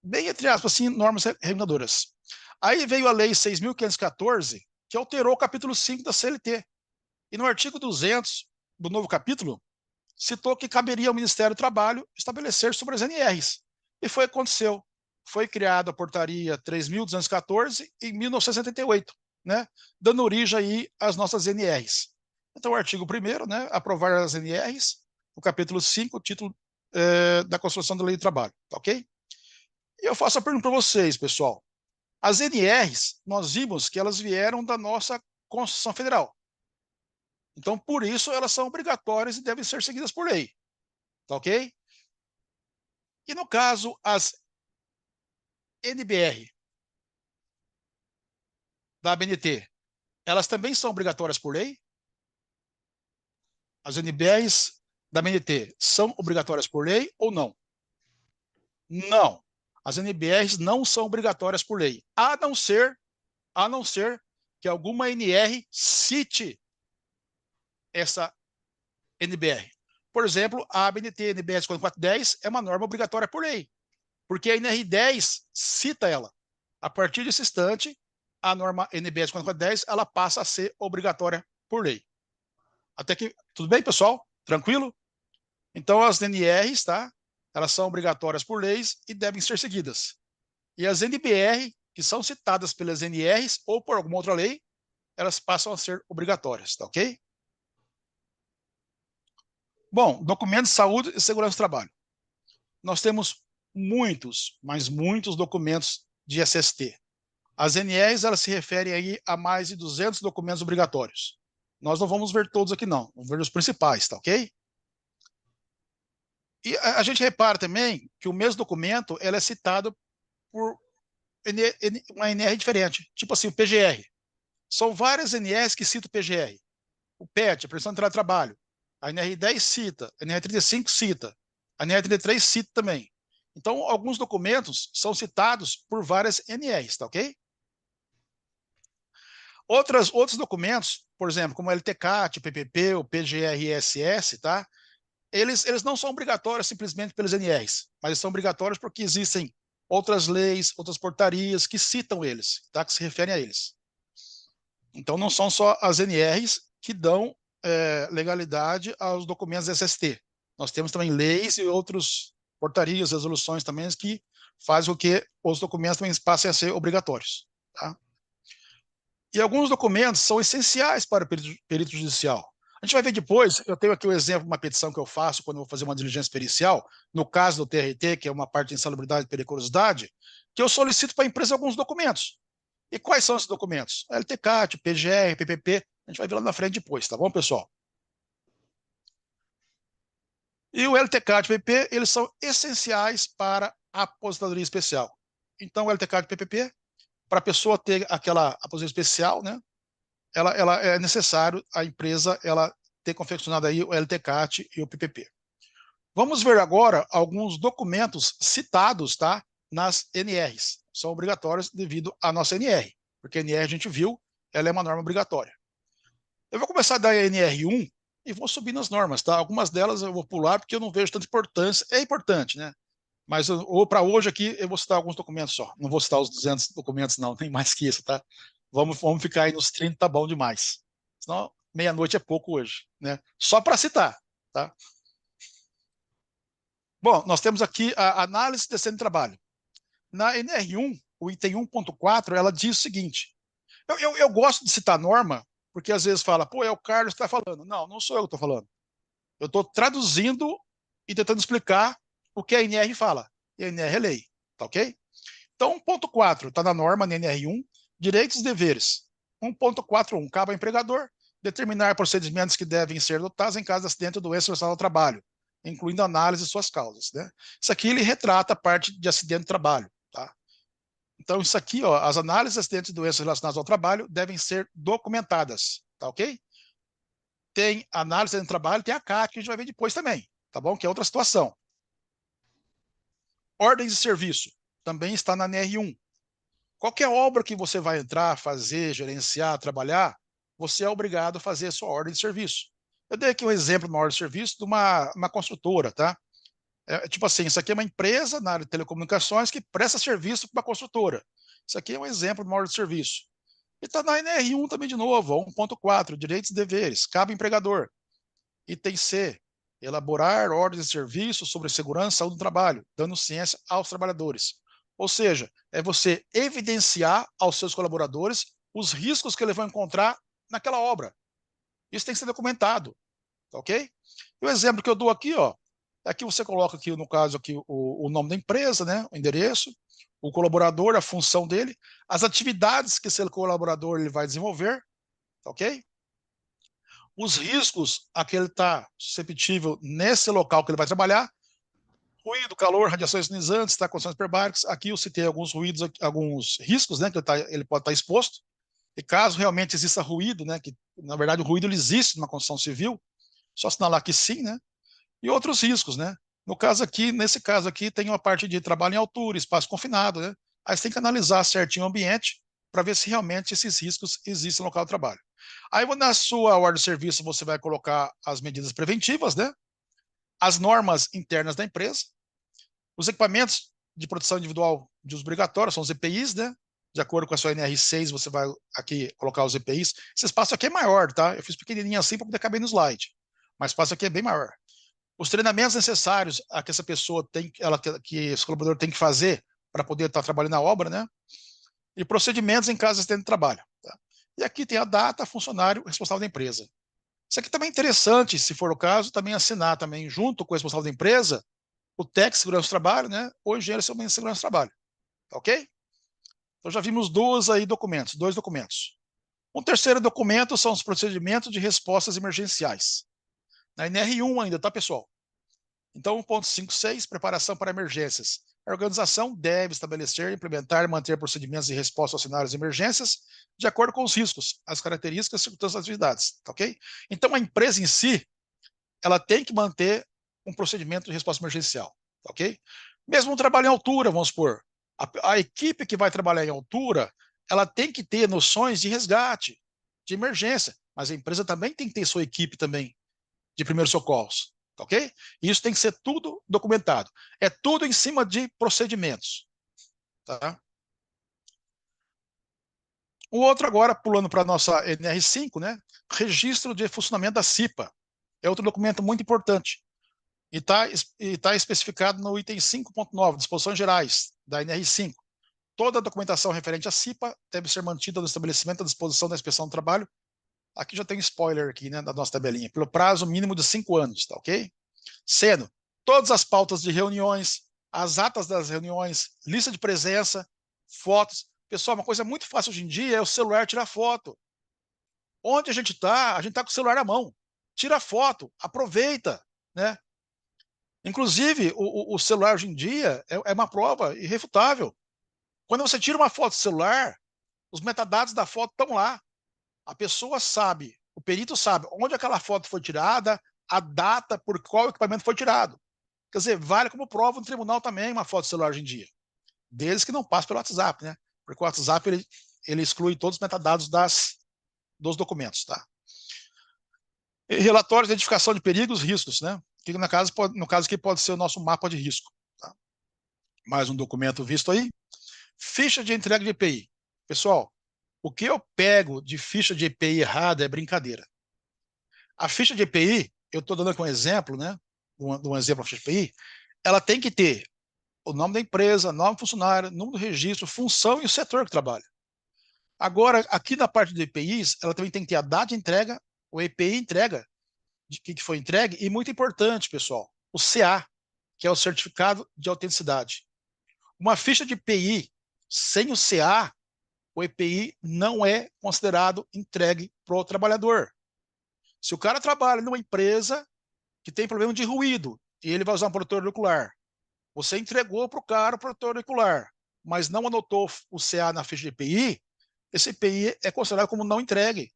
Bem, entre aspas, assim, normas reguladoras. Aí veio a lei 6.514, que alterou o capítulo 5 da CLT. E no artigo 200 do novo capítulo, citou que caberia ao Ministério do Trabalho estabelecer sobre as NRs. E foi o que aconteceu. Foi criada a portaria 3.214 em 1978, né? Dando origem aí às nossas NRs. Então, o artigo 1º, né? Aprovar as NRs, o capítulo 5, o título da Constituição da Lei do Trabalho, tá ok? E eu faço a pergunta para vocês, pessoal. As NRs, nós vimos que elas vieram da nossa Constituição Federal. Então, por isso, elas são obrigatórias e devem ser seguidas por lei. Tá ok? E no caso, as NBR da ABNT, elas também são obrigatórias por lei? As NBRs da ABNT são obrigatórias por lei ou não? Não. As NBRs não são obrigatórias por lei, a não ser que alguma NR cite essa NBR. Por exemplo, a ABNT NBR 5410 é uma norma obrigatória por lei, porque a NR10 cita ela. A partir desse instante, a norma NBR 5410 ela passa a ser obrigatória por lei. Até que, tudo bem, pessoal? Tranquilo? Então, as NRs, tá? Elas são obrigatórias por leis e devem ser seguidas. E as NBR, que são citadas pelas NRs ou por alguma outra lei, elas passam a ser obrigatórias, tá ok? Bom, documentos de saúde e segurança do trabalho. Nós temos muitos, mas muitos documentos de SST. As NRs, elas se referem aí a mais de 200 documentos obrigatórios. Nós não vamos ver todos aqui não, vamos ver os principais, tá ok? E a gente repara também que o mesmo documento ele é citado por uma NR diferente, tipo assim, o PGR. São várias NRs que citam o PGR. O PET, a Permissão de Trabalho. A NR10 cita, a NR35 cita, a NR33 cita também. Então, alguns documentos são citados por várias NRs, tá ok? Outros documentos, por exemplo, como o LTCAT, o PPP, o PGRSS, tá? Eles não são obrigatórios simplesmente pelos NRs, mas eles são obrigatórios porque existem outras leis, outras portarias que citam eles, tá? Que se referem a eles. Então, não são só as NRs que dão legalidade aos documentos SST. Nós temos também leis e outras portarias, resoluções também que fazem com que os documentos também passem a ser obrigatórios. Tá? E alguns documentos são essenciais para o perito judicial. A gente vai ver depois, eu tenho aqui o exemplo de uma petição que eu faço quando eu vou fazer uma diligência pericial, no caso do TRT, que é uma parte de insalubridade e periculosidade, que eu solicito para a empresa alguns documentos. E quais são esses documentos? LTCAT, PGR, PPP, a gente vai ver lá na frente depois, tá bom, pessoal? E o LTCAT e o PPP, eles são essenciais para a aposentadoria especial. Então, o LTCAT e o PPP, para a pessoa ter aquela aposentadoria especial, né, ela é necessário a empresa ela ter confeccionado aí o LTCAT e o PPP. Vamos ver agora alguns documentos citados, tá, nas NRs. São obrigatórios devido à nossa NR, porque a NR a gente viu, ela é uma norma obrigatória. Eu vou começar da NR1 e vou subir nas normas, tá? Algumas delas eu vou pular porque eu não vejo tanta importância. É importante, né? Mas para hoje aqui eu vou citar alguns documentos só. Não vou citar os 200 documentos não, tem mais que isso, tá? Vamos ficar aí nos 30, tá bom demais. Senão meia-noite é pouco hoje, né? Só para citar, tá? Bom, nós temos aqui a análise de de trabalho. Na NR1, o item 1.4, ela diz o seguinte. Eu gosto de citar norma, porque às vezes fala, pô, é o Carlos que está falando. Não, não sou eu que estou falando. Eu estou traduzindo e tentando explicar o que a NR fala. E a NR é lei, tá ok? Então, 1.4 está na norma, na NR1, direitos e deveres. 1.41, cabe ao empregador determinar procedimentos que devem ser adotados em caso de acidente ou doença relacionada ao trabalho, incluindo análise de suas causas, né? Isso aqui ele retrata a parte de acidente de trabalho, tá? Então, isso aqui, ó, as análises de acidentes e doenças relacionadas ao trabalho devem ser documentadas, tá ok? Tem análise de trabalho, tem a CAT, que a gente vai ver depois também, tá bom? Que é outra situação. Ordens de serviço, também está na NR1. Qualquer obra que você vai entrar, fazer, gerenciar, trabalhar, você é obrigado a fazer a sua ordem de serviço. Eu dei aqui um exemplo de uma ordem de serviço de uma construtora, tá? Tipo assim, isso aqui é uma empresa na área de telecomunicações que presta serviço para uma construtora. Isso aqui é um exemplo de uma ordem de serviço. E está na NR1 também de novo, 1.4, direitos e deveres, cabe ao empregador. Item C, elaborar ordens de serviço sobre segurança e saúde do trabalho, dando ciência aos trabalhadores. Ou seja, é você evidenciar aos seus colaboradores os riscos que eles vão encontrar naquela obra. Isso tem que ser documentado, tá ok? E o exemplo que eu dou aqui, ó, aqui você coloca aqui, no caso, aqui, o nome da empresa, né, o endereço, o colaborador, a função dele, as atividades que esse colaborador ele vai desenvolver, tá ok? Os riscos a que ele está suscetível nesse local que ele vai trabalhar, ruído, calor, radiações ionizantes, tá, condições hiperbáricas. Aqui eu citei alguns ruídos, alguns riscos, né, que ele pode estar exposto. E caso realmente exista ruído, né, que na verdade o ruído ele existe numa construção civil, só assinalar que sim, né? E outros riscos, né? No caso aqui, nesse caso aqui, tem uma parte de trabalho em altura, espaço confinado, né? Aí você tem que analisar certinho o ambiente para ver se realmente esses riscos existem no local de trabalho. Aí na sua ordem de serviço você vai colocar as medidas preventivas, né? As normas internas da empresa, os equipamentos de proteção individual de uso obrigatório, são os EPIs, né? De acordo com a sua NR6, você vai aqui colocar os EPIs. Esse espaço aqui é maior, tá? Eu fiz pequenininho assim para poder caber no slide, mas o espaço aqui é bem maior. Os treinamentos necessários a que essa pessoa tem, que esse colaborador tem que fazer para poder estar trabalhando na obra, né? E procedimentos em caso de acidente de trabalho. Tá? E aqui tem a data, funcionário, responsável da empresa. Isso aqui também é interessante, se for o caso, também assinar também junto com o responsável da empresa o técnico de segurança do trabalho, né? Ou engenheiro de segurança do trabalho. Tá ok? Então já vimos dois documentos. Um terceiro documento são os procedimentos de respostas emergenciais. Na NR1 ainda, tá, pessoal? Então, 1.56, preparação para emergências. A organização deve estabelecer, implementar e manter procedimentos de resposta aos cenários de emergências de acordo com os riscos, as características e as circunstâncias das atividades, tá ok? Então, a empresa em si, ela tem que manter um procedimento de resposta emergencial, tá ok? Mesmo um trabalho em altura, vamos supor, a equipe que vai trabalhar em altura, ela tem que ter noções de resgate, de emergência, mas a empresa também tem que ter sua equipe também de primeiros socorros, tá ok? E isso tem que ser tudo documentado. É tudo em cima de procedimentos, tá? O outro agora, pulando para a nossa NR5, né? Registro de funcionamento da CIPA. É outro documento muito importante. E tá especificado no item 5.9, disposições gerais da NR5. Toda a documentação referente à CIPA deve ser mantida no estabelecimento à disposição da Inspeção do Trabalho. Aqui já tem um spoiler aqui, né, da nossa tabelinha. Pelo prazo mínimo de 5 anos, tá ok? Sendo todas as pautas de reuniões, as atas das reuniões, lista de presença, fotos. Pessoal, uma coisa muito fácil hoje em dia é o celular tirar foto. Onde a gente está com o celular na mão. Tira foto, aproveita, né? Inclusive, o celular hoje em dia é uma prova irrefutável. Quando você tira uma foto do celular, os metadados da foto estão lá. A pessoa sabe, o perito sabe onde aquela foto foi tirada, a data, por qual equipamento foi tirado. Quer dizer, vale como prova no tribunal também uma foto do celular hoje em dia. Deles que não passa pelo WhatsApp, né? Porque o WhatsApp ele exclui todos os metadados dos documentos, tá? E relatório de identificação de perigos e riscos, né? Que no caso aqui pode ser o nosso mapa de risco. Tá? Mais um documento visto aí. Ficha de entrega de EPI. Pessoal, o que eu pego de ficha de EPI errada é brincadeira. A ficha de EPI, eu estou dando aqui um exemplo, né? Um exemplo da ficha de EPI, ela tem que ter o nome da empresa, nome do funcionário, número do registro, função e o setor que trabalha. Agora, aqui na parte de EPIs, ela também tem que ter a data de entrega, o EPI entrega, de que foi entregue, e muito importante, pessoal, o CA, que é o Certificado de Autenticidade. Uma ficha de EPI sem o CA, o EPI não é considerado entregue para o trabalhador. Se o cara trabalha numa empresa que tem problema de ruído e ele vai usar um protetor auricular, você entregou para o cara o protetor auricular, mas não anotou o CA na ficha de EPI, esse EPI é considerado como não entregue,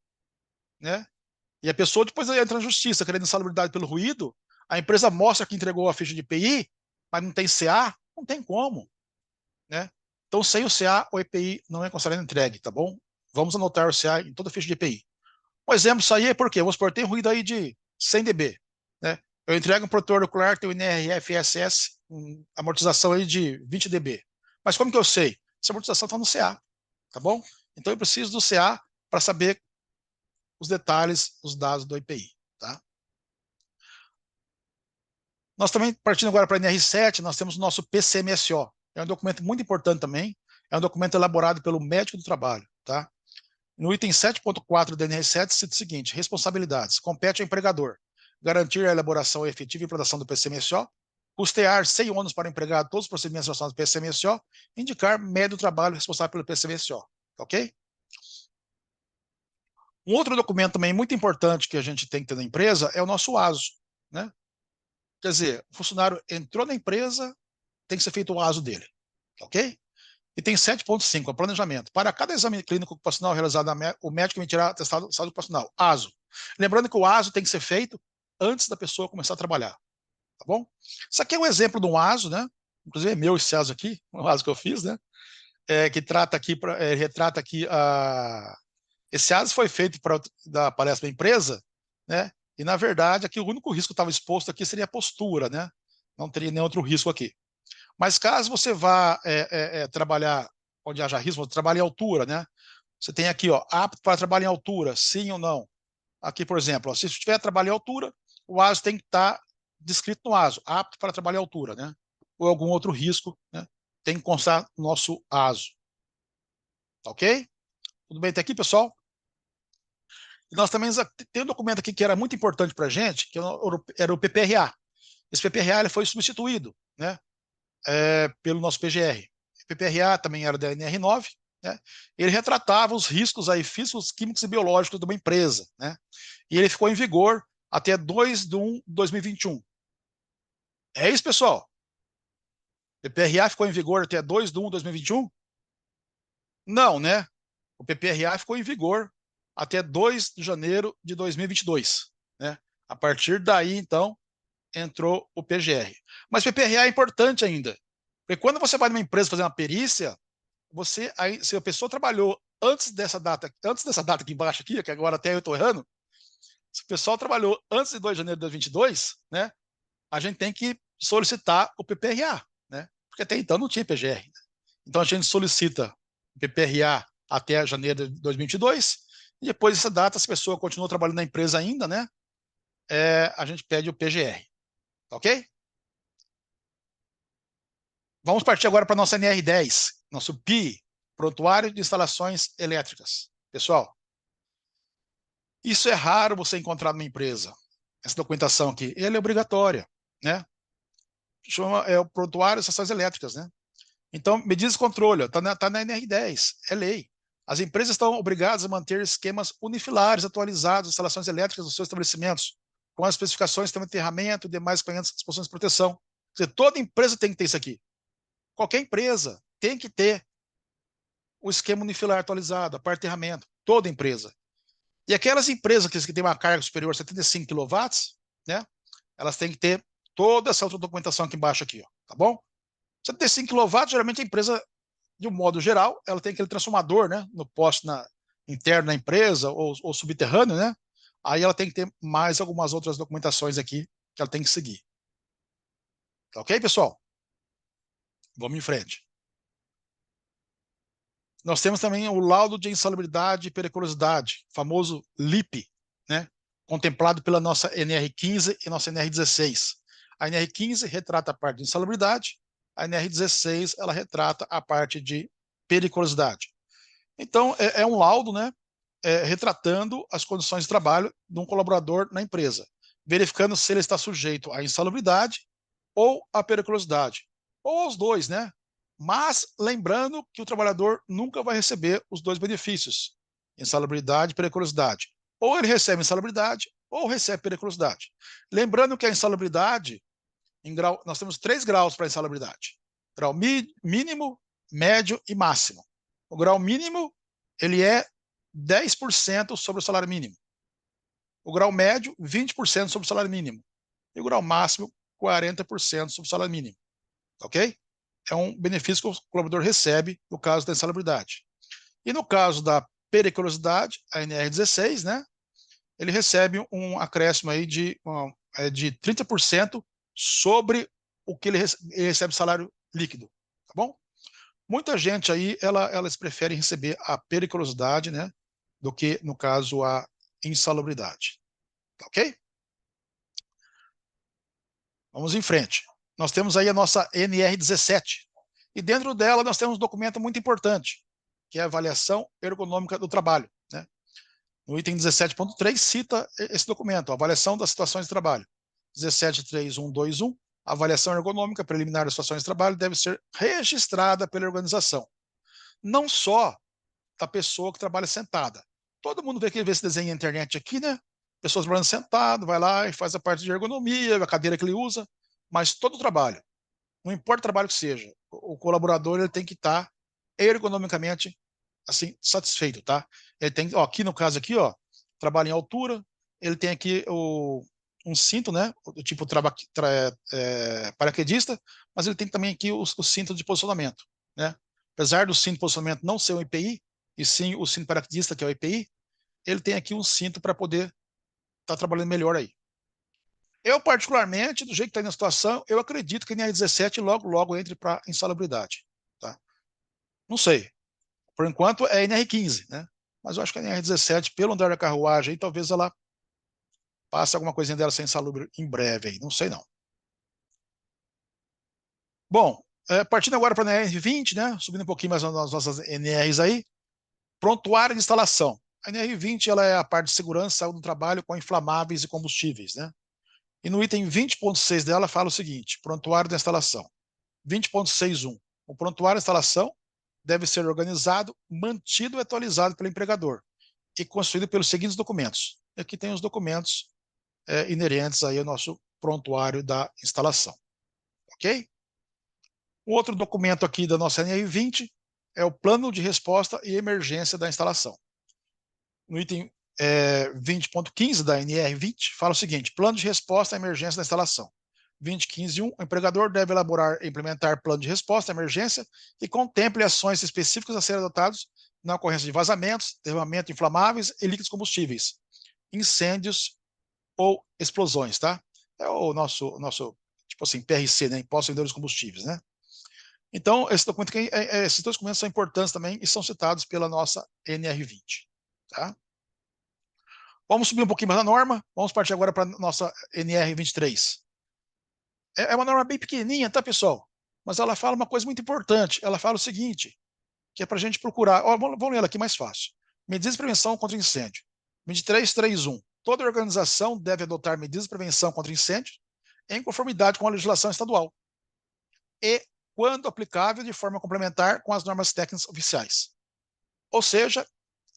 né? E a pessoa depois entra na justiça querendo insalubridade pelo ruído, a empresa mostra que entregou a ficha de EPI, mas não tem CA, não tem como, né? Então, sem o CA, o EPI não é considerado entregue, tá bom? Vamos anotar o CA em toda a ficha de EPI. Um exemplo disso aí é porque, vamos supor, tem ruído aí de 100 dB, né? Eu entrego um protetor auricular, tem o NRFSS, amortização aí de 20 dB. Mas como que eu sei? Essa amortização está no CA, tá bom? Então eu preciso do CA para saber os detalhes, os dados do EPI, tá? Nós também, partindo agora para a NR7, nós temos o nosso PCMSO. É um documento muito importante também, é um documento elaborado pelo médico do trabalho, tá? No item 7.4 da NR7, cita o seguinte: responsabilidades. Compete ao empregador garantir a elaboração efetiva e implantação do PCMSO, custear sem ônus para o empregado todos os procedimentos relacionados ao PCMSO, indicar médio do trabalho responsável pelo PCMSO, ok? Um outro documento também muito importante que a gente tem que ter na empresa é o nosso ASO, né? Quer dizer, o funcionário entrou na empresa, tem que ser feito o ASO dele, ok? E tem 7.5, o planejamento. Para cada exame clínico ocupacional realizado, o médico emitirá atestado de saúde ocupacional, ASO. Lembrando que o ASO tem que ser feito antes da pessoa começar a trabalhar, tá bom? Isso aqui é um exemplo de um ASO, né? Inclusive é meu esse ASO aqui, um ASO que eu fiz, né? Que trata aqui, retrata aqui esse ASO foi feito para dar palestra para a empresa, né? E na verdade aqui o único risco que estava exposto aqui seria a postura, né? Não teria nenhum outro risco aqui. Mas caso você vá trabalhar onde haja risco, trabalhe em altura, né? Você tem aqui, ó, apto para trabalhar em altura, sim ou não. Aqui, por exemplo, ó, se estiver trabalho em altura, o ASO tem que estar descrito no ASO, apto para trabalhar em altura, né? Ou algum outro risco, né? Tem que constar no nosso ASO. Ok? Tudo bem até aqui, pessoal? E nós também tem um documento aqui que era muito importante para a gente, que era o PPRA. Esse PPRA ele foi substituído, né? Pelo nosso PGR. O PPRA também era da NR9, né? Ele retratava os riscos aí físicos, químicos e biológicos de uma empresa, né? E ele ficou em vigor até 2/1/2021. É isso, pessoal? O PPRA ficou em vigor até 2/1/2021? Não, né? O PPRA ficou em vigor até 2 de janeiro de 2022, né? A partir daí, então, entrou o PGR. Mas o PPRA é importante ainda, porque quando você vai numa empresa fazer uma perícia, se a pessoa trabalhou antes dessa data aqui embaixo, aqui, que agora até eu estou errando, se o pessoal trabalhou antes de 2 de janeiro de 2022, né, a gente tem que solicitar o PPRA, né, porque até então não tinha PGR. Né? Então a gente solicita o PPRA até janeiro de 2022, e depois dessa data, se a pessoa continuou trabalhando na empresa ainda, né, a gente pede o PGR. Ok? Vamos partir agora para a nossa NR10, nosso PI, Prontuário de Instalações Elétricas. Pessoal, isso é raro você encontrar numa empresa. Essa documentação aqui, ela é obrigatória, né? Chama o Prontuário de Instalações Elétricas, né? Então, medidas de controle, está na NR10, é lei. As empresas estão obrigadas a manter esquemas unifilares atualizados de instalações elétricas dos seus estabelecimentos, com as especificações de enterramento e demais equipamentos disposições de proteção. Quer dizer, toda empresa tem que ter isso aqui. Qualquer empresa tem que ter o esquema unifilar atualizado, a parte de enterramento, toda empresa. E aquelas empresas que têm uma carga superior a 75 kW, né, elas têm que ter toda essa outra documentação aqui embaixo, aqui, ó, tá bom? 75 kW, geralmente a empresa, de um modo geral, ela tem aquele transformador, né, no poste interno da empresa ou subterrâneo, né? Aí ela tem que ter mais algumas outras documentações aqui que ela tem que seguir. Tá ok, pessoal? Vamos em frente. Nós temos também o laudo de insalubridade e periculosidade, famoso LIP, né? Contemplado pela nossa NR15 e nossa NR16. A NR15 retrata a parte de insalubridade, a NR16 ela retrata a parte de periculosidade. Então, é um laudo, né? Retratando as condições de trabalho de um colaborador na empresa, verificando se ele está sujeito à insalubridade ou à periculosidade, ou aos dois, né? Mas lembrando que o trabalhador nunca vai receber os dois benefícios, insalubridade e periculosidade. Ou ele recebe insalubridade, ou recebe periculosidade. Lembrando que a insalubridade, nós temos 3 graus para a insalubridade. Grau mínimo, médio e máximo. O grau mínimo, ele é 10% sobre o salário mínimo. O grau médio, 20% sobre o salário mínimo. E o grau máximo, 40% sobre o salário mínimo. Ok? É um benefício que o colaborador recebe no caso da insalubridade. E no caso da periculosidade, a NR16, né, ele recebe um acréscimo aí de 30% sobre o que ele recebe salário líquido, tá bom? Muita gente aí, elas preferem receber a periculosidade, né, do que, no caso, a insalubridade. Tá ok? Vamos em frente. Nós temos aí a nossa NR17. E dentro dela nós temos um documento muito importante, que é a avaliação ergonômica do trabalho. Né? No item 17.3 cita esse documento, a avaliação das situações de trabalho. 17.3.1.2.1, a avaliação ergonômica preliminar das situações de trabalho deve ser registrada pela organização. Não só da pessoa que trabalha sentada. Todo mundo vê esse desenho na internet aqui, né? Pessoas trabalhando sentado, vai lá e faz a parte de ergonomia, a cadeira que ele usa, mas todo o trabalho, não importa o trabalho que seja, o colaborador ele tem que estar ergonomicamente assim, satisfeito, tá? Ele tem, ó, aqui no caso aqui, ó, trabalho em altura, ele tem aqui um cinto, né, do tipo paraquedista, mas ele tem também aqui o cinto de posicionamento, né? Apesar do cinto de posicionamento não ser um EPI, e sim o cinto paraquedista, que é o EPI, ele tem aqui um cinto para poder estar trabalhando melhor aí. Eu, particularmente, do jeito que está aí na situação, eu acredito que a NR17 logo entre para insalubridade. Tá? Não sei. Por enquanto é NR15, né? Mas eu acho que a NR17, pelo andar da carruagem, aí, talvez ela passe alguma coisinha dela sem insalubre em breve aí. Não sei não. Bom, partindo agora para a NR20, né? Subindo um pouquinho mais nas nossas NRs aí. Prontuário de instalação. A NR20 ela é a parte de segurança, saúde do trabalho com inflamáveis e combustíveis, né? E no item 20.6 dela fala o seguinte: prontuário da instalação. 20.61. O prontuário de instalação deve ser organizado, mantido e atualizado pelo empregador e construído pelos seguintes documentos. E aqui tem os documentos inerentes aí ao nosso prontuário da instalação. Ok? O outro documento aqui da nossa NR20 é o plano de resposta e emergência da instalação. No item 20.15 da NR20 fala o seguinte: plano de resposta à emergência da instalação. 20.15.1, o empregador deve elaborar e implementar plano de resposta à emergência que contemple ações específicas a serem adotadas na ocorrência de vazamentos, derramamento de inflamáveis e líquidos combustíveis, incêndios ou explosões, tá? É o nosso tipo assim, PRC, né? Imposto Vendedores de Combustíveis, né? Então, esse documento aqui, esses dois documentos são importantes também e são citados pela nossa NR20, tá? Vamos subir um pouquinho mais na norma, vamos partir agora para a nossa NR23. É uma norma bem pequenininha, tá, pessoal? Mas ela fala uma coisa muito importante. Ela fala o seguinte, que é para a gente procurar... vamos ler ela aqui mais fácil. Medidas de prevenção contra incêndio. 23.3.1. Toda organização deve adotar medidas de prevenção contra incêndio em conformidade com a legislação estadual e, quando aplicável, de forma complementar com as normas técnicas oficiais. Ou seja,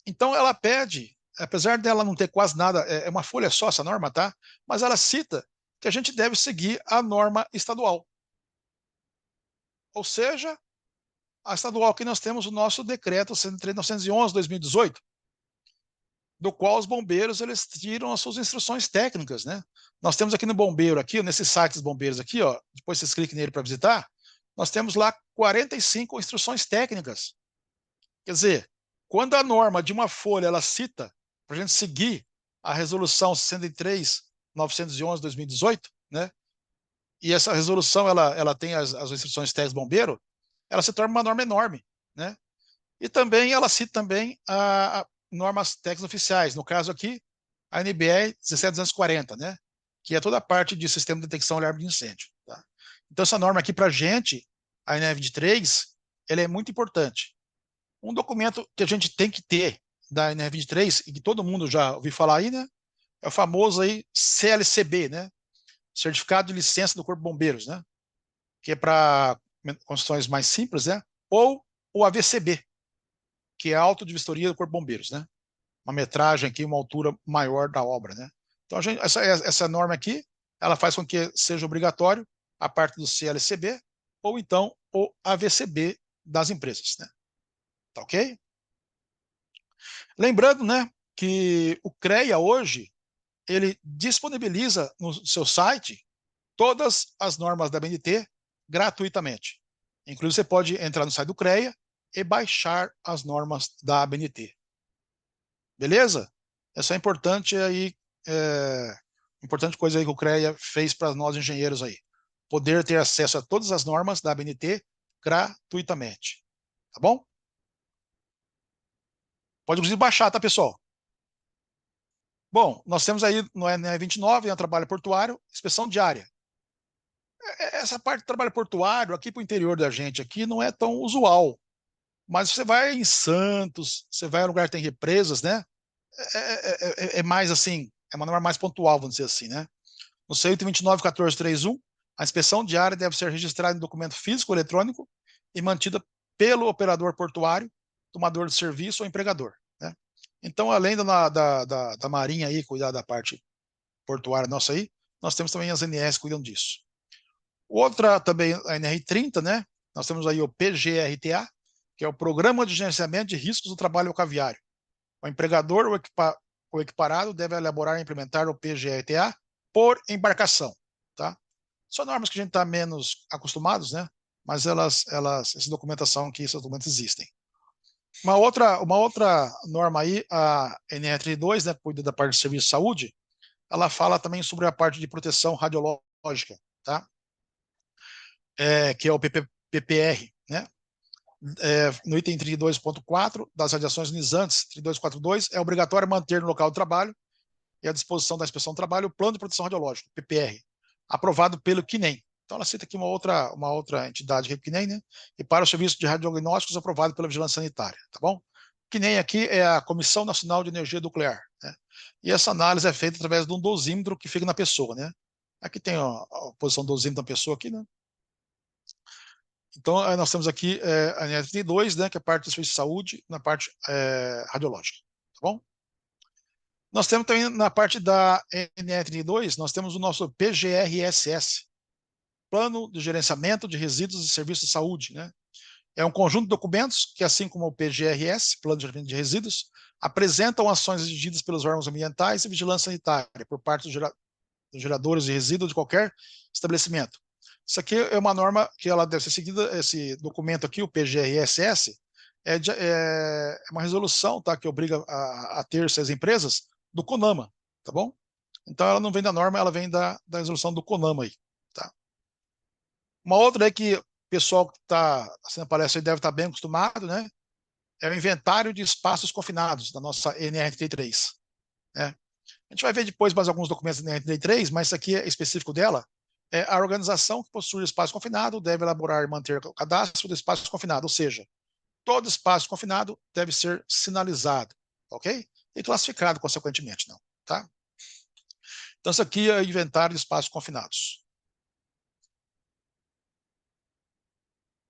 então ela pede, apesar dela não ter quase nada, é uma folha só essa norma, tá? Mas ela cita que a gente deve seguir a norma estadual. Ou seja, a estadual aqui nós temos o nosso decreto 103.911/2018, do qual os bombeiros eles tiram as suas instruções técnicas, né? Nós temos aqui no bombeiro, aqui, nesse site dos bombeiros aqui, ó, depois vocês cliquem nele para visitar, nós temos lá 45 instruções técnicas. Quer dizer, quando a norma de uma folha ela cita para a gente seguir a resolução 63.911/2018, né? E essa resolução ela tem as instruções técnicas do bombeiro, ela se torna uma norma enorme, né? E também ela cita também a normas técnicas oficiais, no caso aqui, a NBR 17240, né? Que é toda a parte de sistema de detecção de alarme de incêndio. Tá? Então essa norma aqui para a gente, a NR23, ela é muito importante. Um documento que a gente tem que ter da NR23, e que todo mundo já ouviu falar aí, né? É o famoso aí CLCB, né? Certificado de Licença do Corpo de Bombeiros, né? Que é para construções mais simples, né? Ou o AVCB, que é a Auto de Vistoria do Corpo de Bombeiros, né? Uma metragem aqui, uma altura maior da obra, né? Então, essa norma aqui, ela faz com que seja obrigatório a parte do CLCB ou então o AVCB das empresas, né? Tá ok? Lembrando, né, que o CREA hoje, ele disponibiliza no seu site todas as normas da ABNT gratuitamente. Inclusive, você pode entrar no site do CREA e baixar as normas da ABNT. Beleza? Essa é importante aí, importante coisa aí que o CREA fez para nós engenheiros aí. Poder ter acesso a todas as normas da ABNT gratuitamente. Tá bom? Pode inclusive baixar, tá, pessoal? Bom, nós temos aí no NR29, no trabalho portuário, inspeção diária. Essa parte do trabalho portuário, aqui para o interior da gente, aqui não é tão usual. Mas você vai em Santos, você vai em um lugar que tem represas, né? É mais assim, é uma norma mais pontual, vamos dizer assim, né? No CEIT 29.14.3.1, a inspeção diária deve ser registrada em documento físico ou eletrônico e mantida pelo operador portuário, tomador de serviço ou empregador, né? Então, além da Marinha aí, cuidar da parte portuária nossa aí, nós temos também as NS que cuidam disso. Outra também, a NR30, né? Nós temos aí o PGRTA, que é o Programa de Gerenciamento de Riscos do Trabalho Locaviário. O empregador ou equiparado deve elaborar e implementar o PGRTA por embarcação, tá? São normas que a gente está menos acostumados, né? Mas essa documentação aqui, esses documentos existem. Uma outra norma aí, a NR32, né, que cuida da parte de serviço de saúde, ela fala também sobre a parte de proteção radiológica, tá? Que é o PPR, né? No item 32.4 das radiações ionizantes, 3242, é obrigatório manter no local de trabalho e à disposição da inspeção do trabalho o plano de proteção radiológica, PPR, aprovado pelo CNEM. Então, ela cita aqui uma outra entidade, que é o CNEM, né? E para o serviço de radiodiagnósticos aprovado pela Vigilância Sanitária, tá bom? O CNEM aqui é a Comissão Nacional de Energia Nuclear, né? E essa análise é feita através de um dosímetro que fica na pessoa, né? Aqui tem a posição do dosímetro da pessoa aqui, né? Então, nós temos aqui a NR32, né, que é a parte do serviço de saúde, na parte radiológica, tá bom? Nós temos também na parte da NR32, nós temos o nosso PGRSS, Plano de Gerenciamento de Resíduos e Serviços de Saúde, né? É um conjunto de documentos que, assim como o PGRS, Plano de Gerenciamento de Resíduos, apresentam ações exigidas pelos órgãos ambientais e vigilância sanitária por parte dos geradores de resíduos de qualquer estabelecimento. Isso aqui é uma norma que ela deve ser seguida, esse documento aqui, o PGRSS, é uma resolução, tá, que obriga a ter essas empresas do CONAMA, tá bom? Então ela não vem da norma, ela vem da resolução do CONAMA aí, tá? Uma outra aí que o pessoal que está assistindo a palestra deve estar bem acostumado, né? É o inventário de espaços confinados da nossa NR33, né? A gente vai ver depois mais alguns documentos da NR33, mas isso aqui é específico dela. A organização que possui espaço confinado deve elaborar e manter o cadastro do espaço confinado, ou seja, todo espaço confinado deve ser sinalizado, ok? E classificado, consequentemente, não, tá? Então, isso aqui é o inventário de espaços confinados.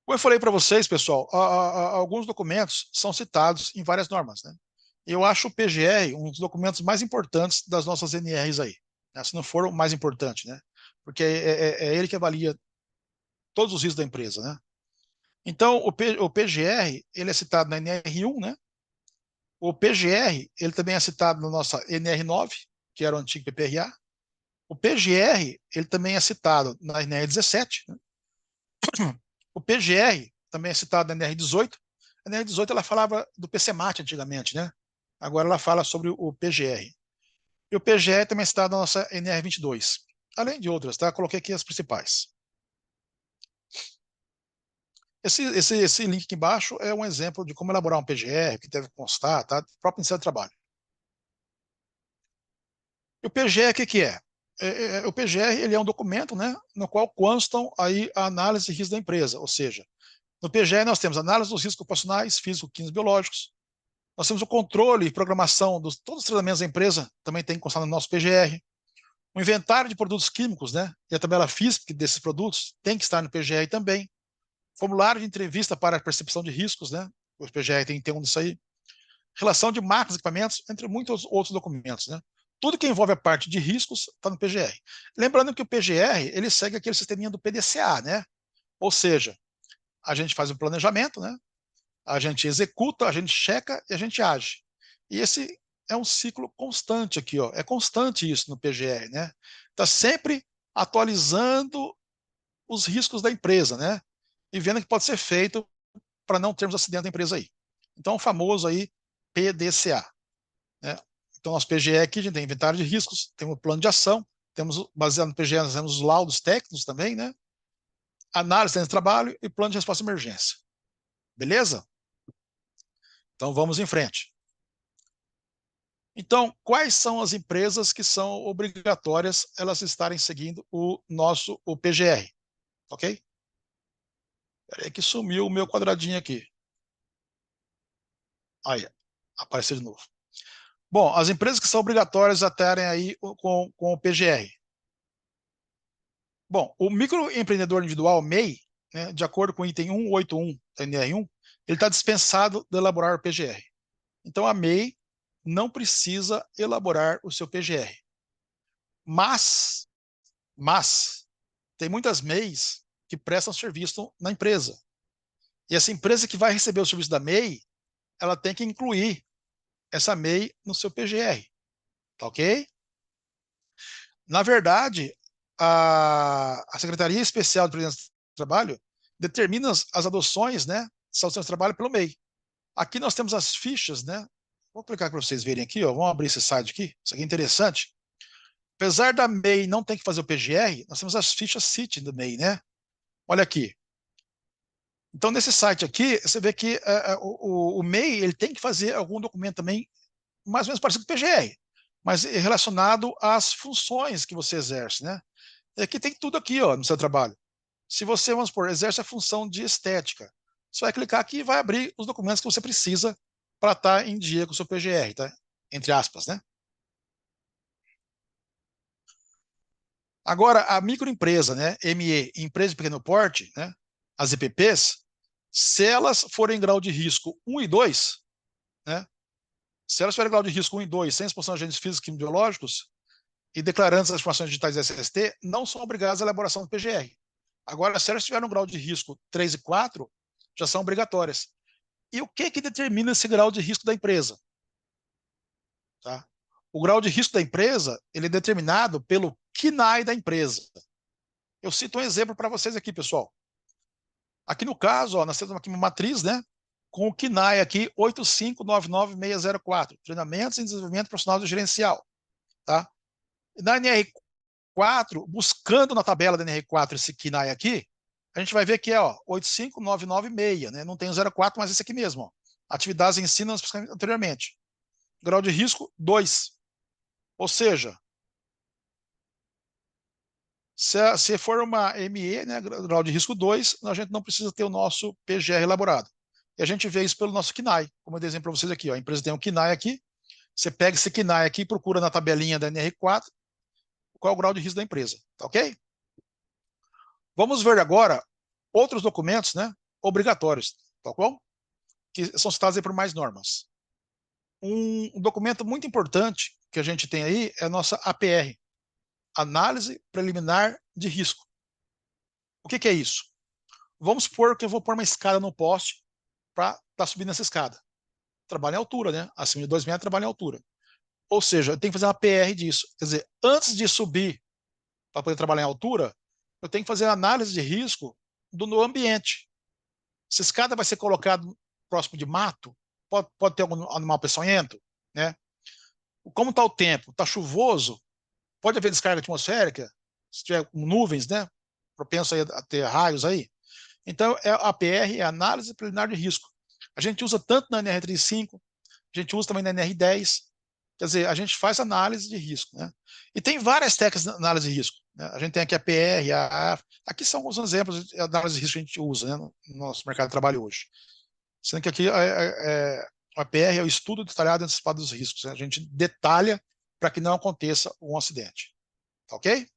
Como eu falei para vocês, pessoal, alguns documentos são citados em várias normas, né? Eu acho o PGR um dos documentos mais importantes das nossas NRs aí, né? Se não for o mais importante, né? Porque é ele que avalia todos os riscos da empresa, né? Então, o PGR, ele é citado na NR1, né? O PGR, ele também é citado na nossa NR9, que era o antigo PPRA. O PGR, ele também é citado na NR17, né? O PGR também é citado na NR18. A NR18, ela falava do PCMAT antigamente, né? Agora ela fala sobre o PGR. E o PGR também é citado na nossa NR22. Além de outras, tá? Coloquei aqui as principais. Esse link aqui embaixo é um exemplo de como elaborar um PGR, que deve constar, tá? Do próprio Ministério do Trabalho. E o PGR, o que é? O PGR, ele é um documento, né, no qual constam aí a análise de risco da empresa, ou seja, no PGR nós temos análise dos riscos ocupacionais, físicos, químicos, biológicos, nós temos o controle e programação de todos os tratamentos da empresa, também tem que constar no nosso PGR, o inventário de produtos químicos, né, e a tabela física desses produtos tem que estar no PGR também, formulário de entrevista para a percepção de riscos, né, o PGR tem que ter um disso aí, relação de máquinas e equipamentos, entre muitos outros documentos, né. Tudo que envolve a parte de riscos está no PGR. Lembrando que o PGR, ele segue aquele sisteminha do PDCA, né? Ou seja, a gente faz um planejamento, né? A gente executa, a gente checa e a gente age. E esse é um ciclo constante aqui, ó. É constante isso no PGR, né? Está sempre atualizando os riscos da empresa, né? E vendo o que pode ser feito para não termos acidente da empresa aí. Então, o famoso aí PDCA, né? Então, nosso PGE aqui, a gente tem inventário de riscos, temos o plano de ação, temos, baseado no PGE, nós temos os laudos técnicos também, né? Análise de trabalho e plano de resposta à emergência. Beleza? Então, vamos em frente. Então, quais são as empresas que são obrigatórias elas estarem seguindo o PGR? Ok? Espera aí que sumiu o meu quadradinho aqui. Aí, apareceu de novo. Bom, as empresas que são obrigatórias a estarem aí com o PGR. Bom, o microempreendedor individual, MEI, né, de acordo com o item 181 da NR1, ele está dispensado de elaborar o PGR. Então, a MEI não precisa elaborar o seu PGR. Mas tem muitas MEIs que prestam serviço na empresa. E essa empresa que vai receber o serviço da MEI, ela tem que incluir essa MEI no seu PGR. Tá ok? Na verdade, a Secretaria Especial de Previdência do Trabalho determina as adoções, né, saúde de trabalho pelo MEI. Aqui nós temos as fichas, né? Vou clicar para vocês verem aqui, ó. Vamos abrir esse site aqui. Isso aqui é interessante. Apesar da MEI não ter que fazer o PGR, nós temos as fichas CIT do MEI, né? Olha aqui. Então, nesse site aqui, você vê que o MEI ele tem que fazer algum documento também mais ou menos parecido com o PGR, mas relacionado às funções que você exerce, né? E aqui tem tudo aqui, ó, no seu trabalho. Se você, vamos supor, exerce a função de estética, você vai clicar aqui e vai abrir os documentos que você precisa para estar em dia com o seu PGR, tá? Entre aspas, né? Agora, a microempresa, né? ME, empresa de pequeno porte, né? As EPPs, se elas forem em grau de risco 1 e 2, né? Se elas tiverem grau de risco 1 e 2, sem exposição a agentes físicos e biológicos, e declarando as informações digitais SST, não são obrigadas à elaboração do PGR. Agora, se elas tiverem um grau de risco 3 e 4, já são obrigatórias. E o que determina esse grau de risco da empresa? Tá? O grau de risco da empresa ele é determinado pelo CNAE da empresa. Eu cito um exemplo para vocês aqui, pessoal. Aqui no caso, ó, nós temos aqui uma matriz, né, com o CNAE aqui 8599604, Treinamentos em Desenvolvimento Profissional do Gerencial. Tá? E na NR4, buscando na tabela da NR4 esse CNAE aqui, a gente vai ver que é 85996, né? Não tem o 04, mas esse aqui mesmo. Ó. Atividades em ensino anteriormente. Grau de risco 2. Ou seja, se for uma ME, né, grau de risco 2, a gente não precisa ter o nosso PGR elaborado. E a gente vê isso pelo nosso CNAE, como eu dei exemplo para vocês aqui. Ó. A empresa tem um CNAE aqui, você pega esse CNAE aqui e procura na tabelinha da NR4 qual é o grau de risco da empresa, tá ok? Vamos ver agora outros documentos, né, obrigatórios, tá bom? Que são citados aí por mais normas. Um documento muito importante que a gente tem aí é a nossa APR, Análise Preliminar de Risco. O que é isso? Vamos supor que eu vou pôr uma escada no poste para estar subindo essa escada. Trabalho em altura, né? Acima de 2 metros, trabalho em altura. Ou seja, eu tenho que fazer uma PR disso. Quer dizer, antes de subir para poder trabalhar em altura, eu tenho que fazer a análise de risco do ambiente. Se a escada vai ser colocada próximo de mato, pode ter algum animal peçonhento, né? Como está o tempo? Está chuvoso? Pode haver descarga atmosférica? Se tiver nuvens, né? Propenso a ter raios aí. Então, a APR é a Análise Preliminar de Risco. A gente usa tanto na NR35, a gente usa também na NR10. Quer dizer, a gente faz análise de risco, né? E tem várias técnicas de análise de risco, né? A gente tem aqui a PR, aqui são alguns exemplos de análise de risco que a gente usa, né, no nosso mercado de trabalho hoje. Sendo que aqui a PR é o estudo detalhado e antecipado dos riscos, né? A gente detalha para que não aconteça um acidente. Tá ok?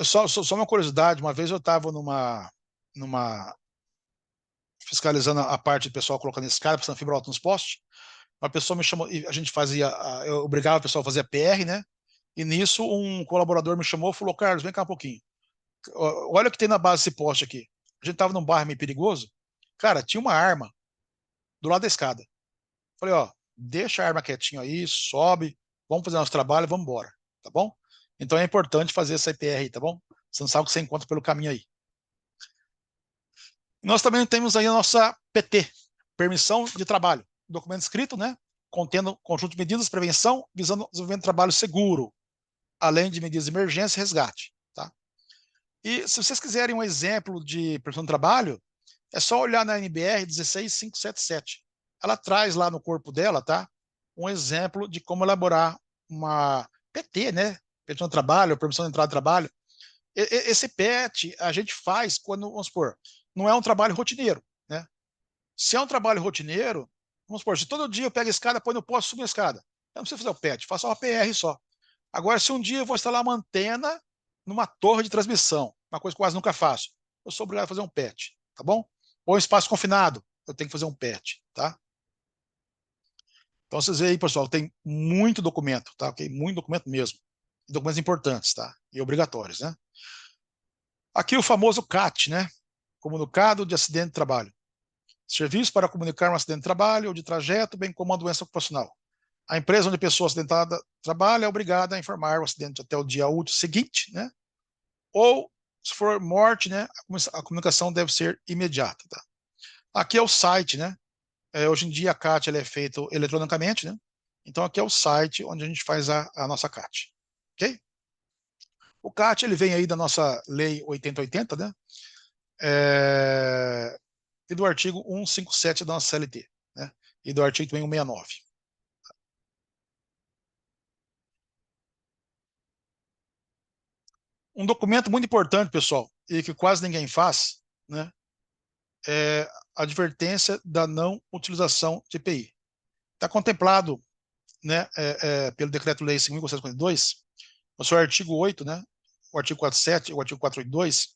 Só uma curiosidade, uma vez eu estava fiscalizando a parte do pessoal colocando escada, passando fibra ótica nos postes, uma pessoa me chamou, e a gente fazia, eu obrigava o pessoal a fazer a PR, né? E nisso um colaborador me chamou e falou, Carlos, vem cá um pouquinho. Olha o que tem na base desse poste aqui. A gente estava num bairro meio perigoso, cara, tinha uma arma do lado da escada. Falei, ó, deixa a arma quietinho aí, sobe, vamos fazer nosso trabalho, vamos embora, tá bom? Então é importante fazer essa IPR aí, tá bom? Você não sabe o que você encontra pelo caminho aí. Nós também temos aí a nossa PT, Permissão de Trabalho, documento escrito, né? Contendo conjunto de medidas de prevenção, visando o desenvolvimento de trabalho seguro, além de medidas de emergência e resgate, tá? E se vocês quiserem um exemplo de permissão de trabalho, é só olhar na NBR 16577. Ela traz lá no corpo dela, tá? Um exemplo de como elaborar uma PT, né? Permissão de trabalho, permissão de entrada de trabalho. Esse PET a gente faz quando, vamos supor, não é um trabalho rotineiro, né? Se é um trabalho rotineiro, vamos supor, se todo dia eu pego a escada, põe no posto, subo a escada. Eu não preciso fazer o PET, faço uma PR só. Agora, se um dia eu vou instalar uma antena numa torre de transmissão, uma coisa que eu quase nunca faço, eu sou obrigado a fazer um PET, tá bom? Ou um espaço confinado, eu tenho que fazer um PET, tá? Então, vocês veem aí, pessoal, tem muito documento, tá? Okay? Muito documento mesmo. Documentos importantes, tá? E obrigatórios, né? Aqui o famoso CAT, né? Comunicado de acidente de trabalho. Serviço para comunicar um acidente de trabalho ou de trajeto, bem como uma doença ocupacional. A empresa onde a pessoa acidentada trabalha é obrigada a informar o acidente até o dia útil seguinte, né? Ou, se for morte, né, a comunicação deve ser imediata, tá? Aqui é o site, né? Hoje em dia a CAT ela é feita eletronicamente, né? Então aqui é o site onde a gente faz a nossa CAT, ok? O CAT ele vem aí da nossa lei 8080, né? E do artigo 157 da nossa CLT, né? E do artigo também 169. Um documento muito importante, pessoal, e que quase ninguém faz, né? É a advertência da não utilização de EPI. Está contemplado, né, pelo Decreto-Lei 5.442, no seu artigo 8, né, o artigo 47 e o artigo 482,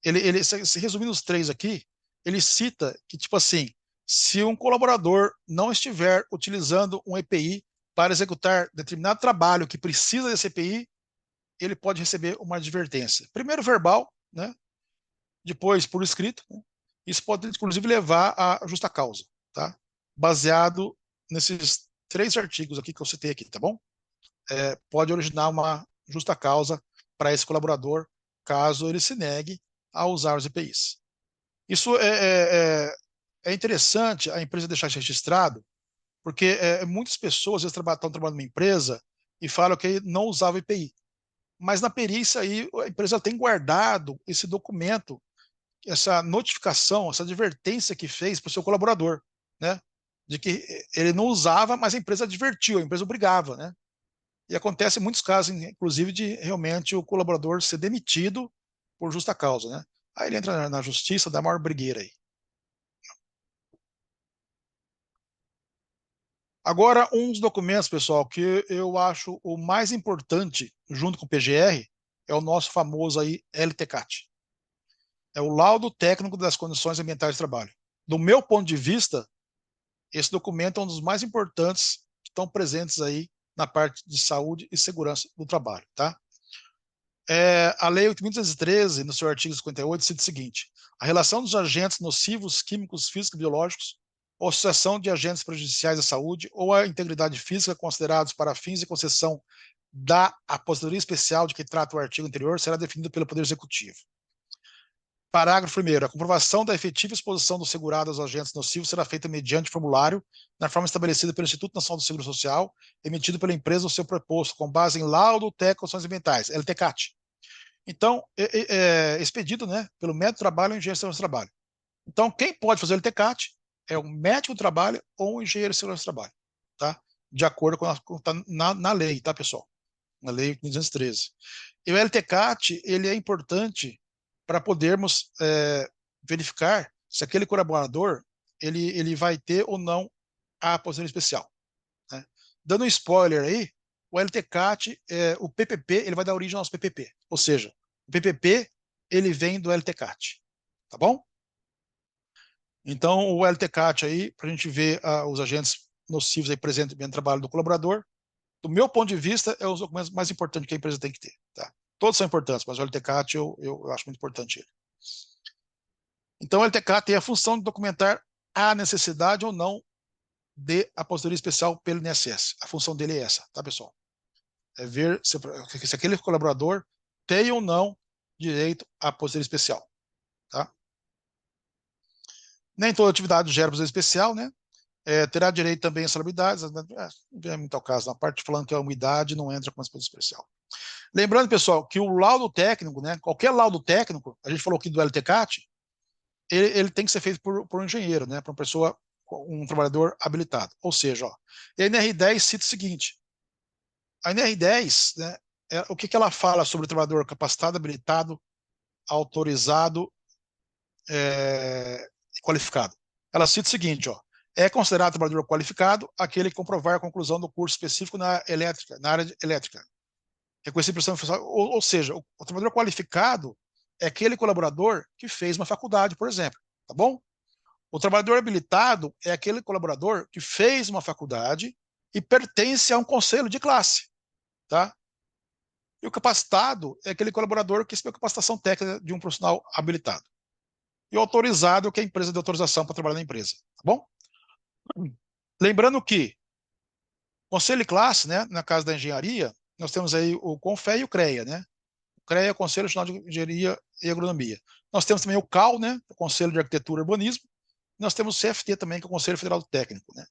ele se resumindo os três aqui, ele cita que, tipo assim, se um colaborador não estiver utilizando um EPI para executar determinado trabalho que precisa desse EPI, ele pode receber uma advertência. Primeiro verbal, né, depois por escrito, né, isso pode inclusive levar à justa causa, tá? Baseado nesses três artigos aqui que eu citei aqui, tá bom? Pode originar uma justa causa para esse colaborador, caso ele se negue a usar os EPIs. Isso é interessante a empresa deixar isso registrado, porque muitas pessoas às vezes estão trabalhando numa empresa e falam que não usava EPI. Mas na perícia aí, a empresa tem guardado esse documento, essa notificação, essa advertência que fez para o seu colaborador, né? De que ele não usava, mas a empresa advertiu, a empresa obrigava, né? E acontece em muitos casos, inclusive, de realmente o colaborador ser demitido por justa causa, né? Aí ele entra na justiça, dá maior brigueira aí. Agora, uns documentos, pessoal, que eu acho o mais importante, junto com o PGR, é o nosso famoso aí LTCAT. É o Laudo Técnico das Condições Ambientais de Trabalho. Do meu ponto de vista, esse documento é um dos mais importantes que estão presentes aí na parte de saúde e segurança do trabalho, tá? A Lei 8.213, no seu artigo 58, cita o seguinte: a relação dos agentes nocivos, químicos, físicos e biológicos, ou associação de agentes prejudiciais à saúde ou à integridade física considerados para fins de concessão da aposentadoria especial de que trata o artigo anterior será definida pelo Poder Executivo. Parágrafo 1º. A comprovação da efetiva exposição do segurado aos agentes nocivos será feita mediante formulário, na forma estabelecida pelo Instituto Nacional do Seguro Social, emitido pela empresa no seu preposto, com base em laudo técnico de condições ambientais, LTCAT. Então, expedido, né, pelo médico do trabalho ou engenheiro de segurança do trabalho. Então, quem pode fazer o LTCAT é o médico do trabalho ou o engenheiro de segurança do trabalho, tá? De acordo com tá na lei, tá, pessoal? Na lei 213. E o LTCAT, ele é importante para podermos verificar se aquele colaborador ele vai ter ou não a aposentadoria especial, né? Dando um spoiler aí, o LTCAT, o PPP, ele vai dar origem ao nosso PPP. Ou seja, o PPP, ele vem do LTCAT, tá bom? Então, o LTCAT aí, para a gente ver os agentes nocivos aí presentes no trabalho do colaborador, do meu ponto de vista, é os documentos mais importantes que a empresa tem que ter, tá? Todos são importantes, mas o LTCAT eu acho muito importante ele. Então, o LTCAT tem a função de documentar a necessidade ou não de aposentadoria especial pelo INSS. A função dele é essa, tá, pessoal? É ver se aquele colaborador tem ou não direito à aposentadoria especial, tá? Nem toda atividade gera aposentadoria especial, né? Terá direito também a salubridades, não é muito ao caso, na parte falando que a umidade não entra com aposentadoria especial. Lembrando, pessoal, que o laudo técnico, né, qualquer laudo técnico, a gente falou aqui do LTCAT, ele tem que ser feito por um engenheiro, né, por uma pessoa, um trabalhador habilitado. Ou seja, a NR10 cita o seguinte: a NR10, né, o que ela fala sobre o trabalhador capacitado, habilitado, autorizado e qualificado? Ela cita o seguinte: é considerado trabalhador qualificado aquele que comprovar a conclusão do curso específico na área elétrica. Reconhecido pela ou seja, o trabalhador qualificado é aquele colaborador que fez uma faculdade, por exemplo, tá bom? O trabalhador habilitado é aquele colaborador que fez uma faculdade e pertence a um conselho de classe, tá? E o capacitado é aquele colaborador que recebeu capacitação técnica de um profissional habilitado. E o autorizado é que a empresa deu autorização para trabalhar na empresa, tá bom? Lembrando que, Conselho de classe, né? Na casa da engenharia, nós temos aí o CONFE e o CREA, né? O CREA é o Conselho Nacional de Engenharia e Agronomia. Nós temos também o CAL, né? O Conselho de Arquitetura e Urbanismo. Nós temos o CFT também, que é o Conselho Federal Técnico, né?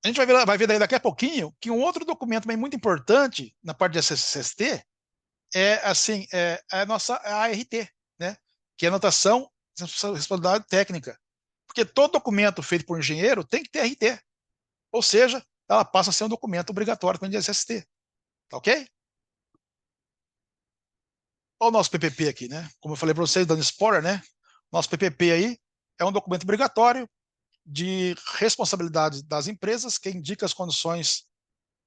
A gente vai ver daí daqui a pouquinho que um outro documento também muito importante na parte de SST é, assim, a nossa ART, né? Que é a Anotação de Responsabilidade Técnica. Porque todo documento feito por engenheiro tem que ter RT. Ou seja, ela passa a ser um documento obrigatório para o SST. Tá ok? Olha o nosso PPP aqui, né? Como eu falei para vocês, dando spoiler, né? Nosso PPP aí é um documento obrigatório de responsabilidade das empresas que indica as condições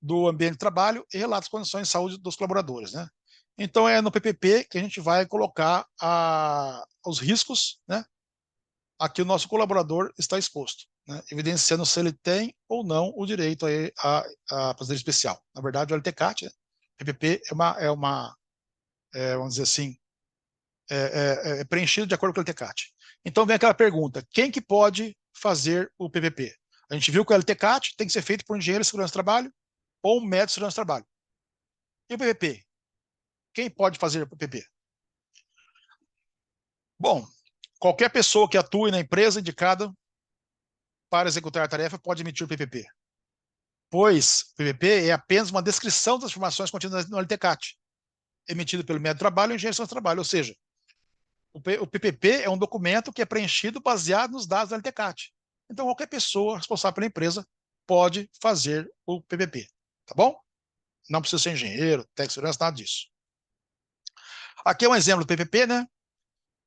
do ambiente de trabalho e relata as condições de saúde dos colaboradores, né? Então é no PPP que a gente vai colocar os riscos, né, a que o nosso colaborador está exposto, né, evidenciando se ele tem ou não o direito a aposentadoria especial. Na verdade, o LTCAT, né, PPP vamos dizer assim, é preenchido de acordo com o LTCAT. Então vem aquela pergunta, quem que pode fazer o PPP? A gente viu que o LTCAT tem que ser feito por um engenheiro de segurança do trabalho ou um médico de segurança do trabalho. E o PPP? Quem pode fazer o PPP? Bom, qualquer pessoa que atue na empresa indicada para executar a tarefa pode emitir o PPP, pois o PPP é apenas uma descrição das informações contidas no LTCAT, emitido pelo médico de trabalho ou engenheiro de segurança do trabalho, ou seja, o PPP é um documento que é preenchido baseado nos dados do LTCAT. Então, qualquer pessoa responsável pela empresa pode fazer o PPP, tá bom? Não precisa ser engenheiro, técnico de segurança, nada disso. Aqui é um exemplo do PPP, né?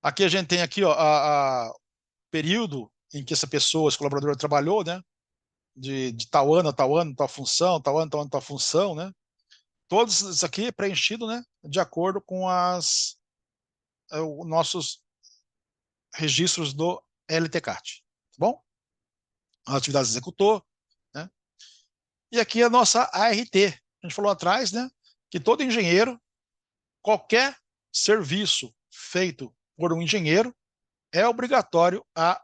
Aqui a gente tem aqui, ó, o período em que essa pessoa, esse colaborador trabalhou, né? De tal ano a tal ano, tal função, tal ano, tal função, né? Todos isso aqui é preenchido, né? De acordo com os nossos registros do LTCAT, tá bom? As atividades executor, né? E aqui a nossa ART. A gente falou atrás, né? Que todo engenheiro, qualquer serviço feito por um engenheiro é obrigatório a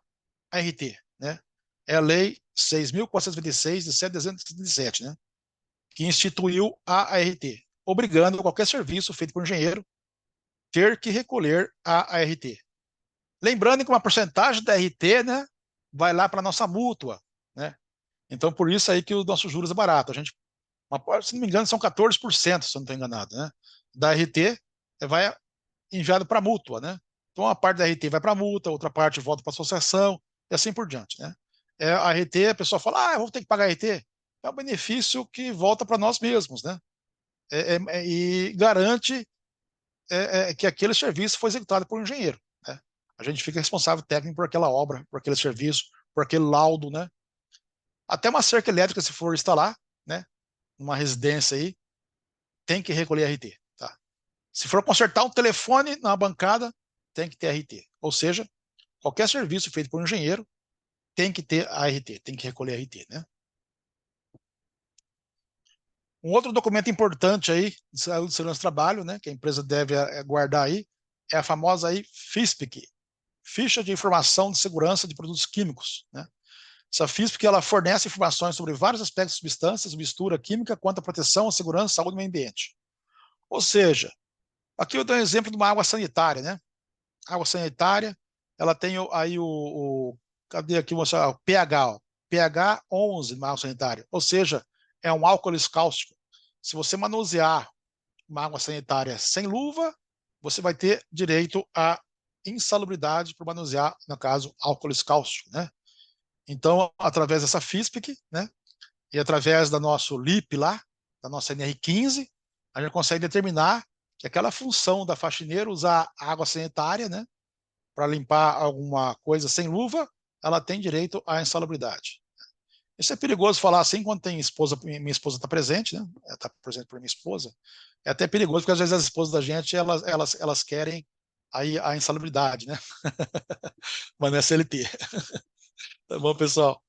ART, né? É a Lei 6.426, de 7 de dezembro de 2017, né? Que instituiu a ART, obrigando qualquer serviço feito por engenheiro ter que recolher a ART. Lembrando que uma porcentagem da ART, né, vai lá para a nossa mútua, né? Então, por isso aí que o nosso juros é barato. A gente, se não me engano, são 14%, se eu não estou enganado, né? Da ART vai enviado para a mútua, né? Então, uma parte da RT vai para a multa, outra parte volta para a associação, e assim por diante, né? A RT, a pessoa fala, eu vou ter que pagar a RT. É um benefício que volta para nós mesmos, né? E garante que aquele serviço foi executado por um engenheiro, né? A gente fica responsável técnico por aquela obra, por aquele serviço, por aquele laudo, né? Até uma cerca elétrica, se for instalar, né? Numa residência aí, tem que recolher a RT, tá? Se for consertar um telefone na bancada, tem que ter RT. Ou seja, qualquer serviço feito por um engenheiro tem que ter a RT, tem que recolher a RT, né? Um outro documento importante aí de saúde e segurança do trabalho, né, que a empresa deve guardar aí, é a famosa aí FISPIC, Ficha de Informação de Segurança de Produtos Químicos, né? Essa FISPIC, ela fornece informações sobre vários aspectos de substâncias, mistura química, quanto à proteção, a segurança, saúde e meio ambiente. Ou seja, aqui eu dou um exemplo de uma água sanitária, né? Água sanitária, ela tem aí cadê aqui o pH, ó, pH 11 na água sanitária, ou seja, é um álcool cáustico. Se você manusear uma água sanitária sem luva, você vai ter direito à insalubridade por manusear, no caso, álcool cáustico, né? Então, através dessa FISPIC, né, e através da nosso LIP lá, da nossa NR15, a gente consegue determinar que aquela função da faxineira usar água sanitária, né, para limpar alguma coisa sem luva, ela tem direito à insalubridade. Isso é perigoso falar assim quando tem esposa, minha esposa está presente, né? Ela está presente por minha esposa. É até perigoso porque às vezes as esposas da gente elas querem aí a insalubridade, né? Mas não é CLT. Tá bom, pessoal?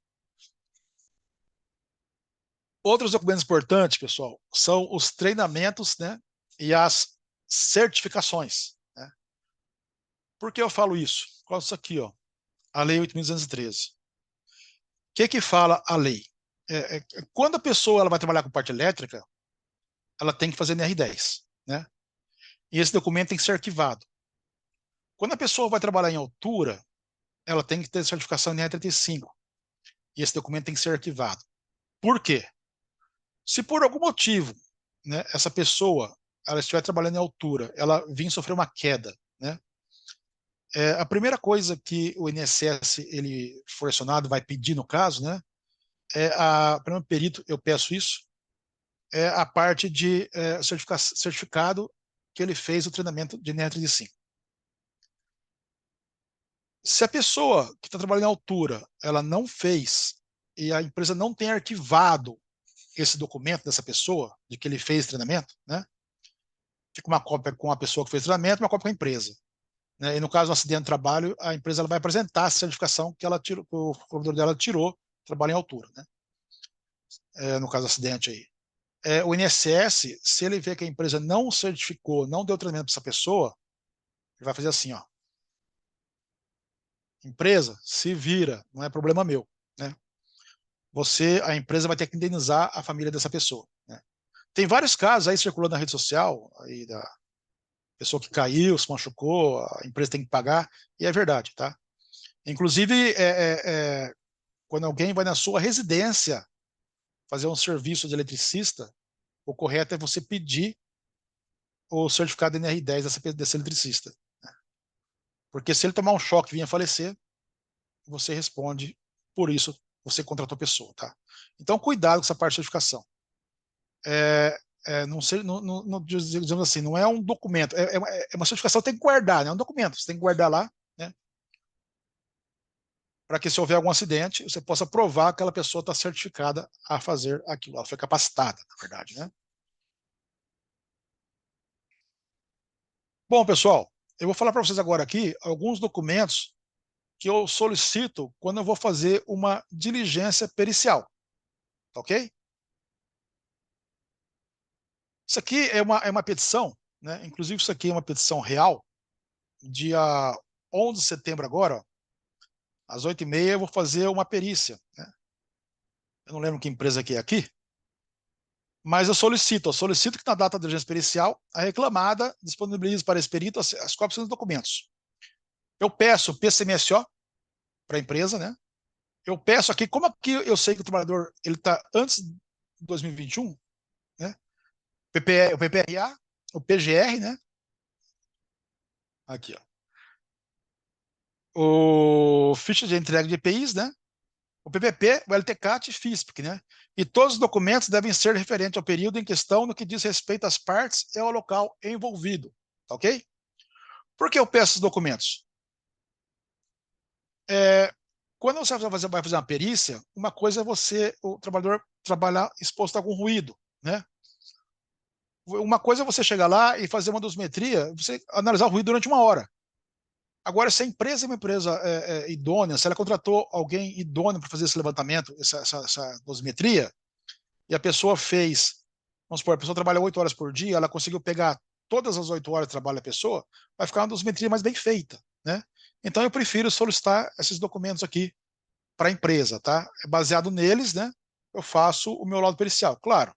Outros documentos importantes, pessoal, são os treinamentos, né, e as certificações, né? Por que eu falo isso? Qual é isso aqui, ó? A Lei 8.213. O que fala a lei? quando a pessoa ela vai trabalhar com parte elétrica, ela tem que fazer NR10, né? E esse documento tem que ser arquivado. Quando a pessoa vai trabalhar em altura, ela tem que ter certificação NR35. E esse documento tem que ser arquivado. Por quê? Se por algum motivo, né, essa pessoa ela estiver trabalhando em altura, ela vir sofrer uma queda, né? A primeira coisa que o INSS ele for acionado vai pedir no caso, né? Primeiro perito eu peço isso, é a parte de certificado que ele fez o treinamento de NR35. Se a pessoa que está trabalhando em altura, ela não fez e a empresa não tem arquivado esse documento dessa pessoa, de que ele fez treinamento, né? Fica uma cópia com a pessoa que fez treinamento, uma cópia com a empresa, né? E no caso do acidente de trabalho, a empresa ela vai apresentar a certificação que ela tirou, que o provedor dela tirou, trabalho em altura, né? No caso do acidente aí. O INSS, se ele vê que a empresa não certificou, não deu treinamento para essa pessoa, ele vai fazer assim, ó. Empresa, se vira, não é problema meu, né? A empresa vai ter que indenizar a família dessa pessoa, né? Tem vários casos aí circulando na rede social, aí da pessoa que caiu, se machucou, a empresa tem que pagar, e é verdade, tá? Inclusive, quando alguém vai na sua residência fazer um serviço de eletricista, o correto é você pedir o certificado NR10 desse eletricista, né? Porque se ele tomar um choque e vir a falecer, você responde por isso, você contratou a pessoa, tá? Então, cuidado com essa parte de certificação. Não, digamos assim, não é um documento, é uma certificação que tem que guardar, né? É um documento, você tem que guardar lá, né? Para que se houver algum acidente, você possa provar que aquela pessoa está certificada a fazer aquilo, ela foi capacitada, na verdade, né? Bom, pessoal, eu vou falar para vocês agora aqui alguns documentos que eu solicito quando eu vou fazer uma diligência pericial, tá ok? Isso aqui é uma petição, né? Inclusive isso aqui é uma petição real, dia 11 de setembro agora, ó, às 8h30 eu vou fazer uma perícia, né? Eu não lembro que empresa que é aqui, mas eu solicito que na data da diligência pericial a reclamada disponibilize para esse perito as cópias dos documentos. Eu peço PCMSO para a empresa, né? Eu peço aqui, como aqui eu sei que o trabalhador ele está antes de 2021, né? O PPRA, o PGR, né? Aqui, ó. O ficha de entrega de EPIs, né? O PPP, o LTCAT e FISPIC, né? E todos os documentos devem ser referentes ao período em questão no que diz respeito às partes e ao local envolvido, tá ok? Por que eu peço esses documentos? Quando você vai fazer uma perícia, uma coisa é o trabalhador, trabalhar exposto a algum ruído, né? Uma coisa é você chegar lá e fazer uma dosimetria, você analisar o ruído durante 1 hora. Agora, se a empresa é uma empresa idônea, se ela contratou alguém idôneo para fazer esse levantamento, essa dosimetria, e a pessoa fez, vamos supor, a pessoa trabalha 8 horas por dia, ela conseguiu pegar todas as 8 horas de trabalho da pessoa, vai ficar uma dosimetria mais bem feita, né? Então, eu prefiro solicitar esses documentos aqui para a empresa, tá? Baseado neles, né, eu faço o meu laudo pericial. Claro,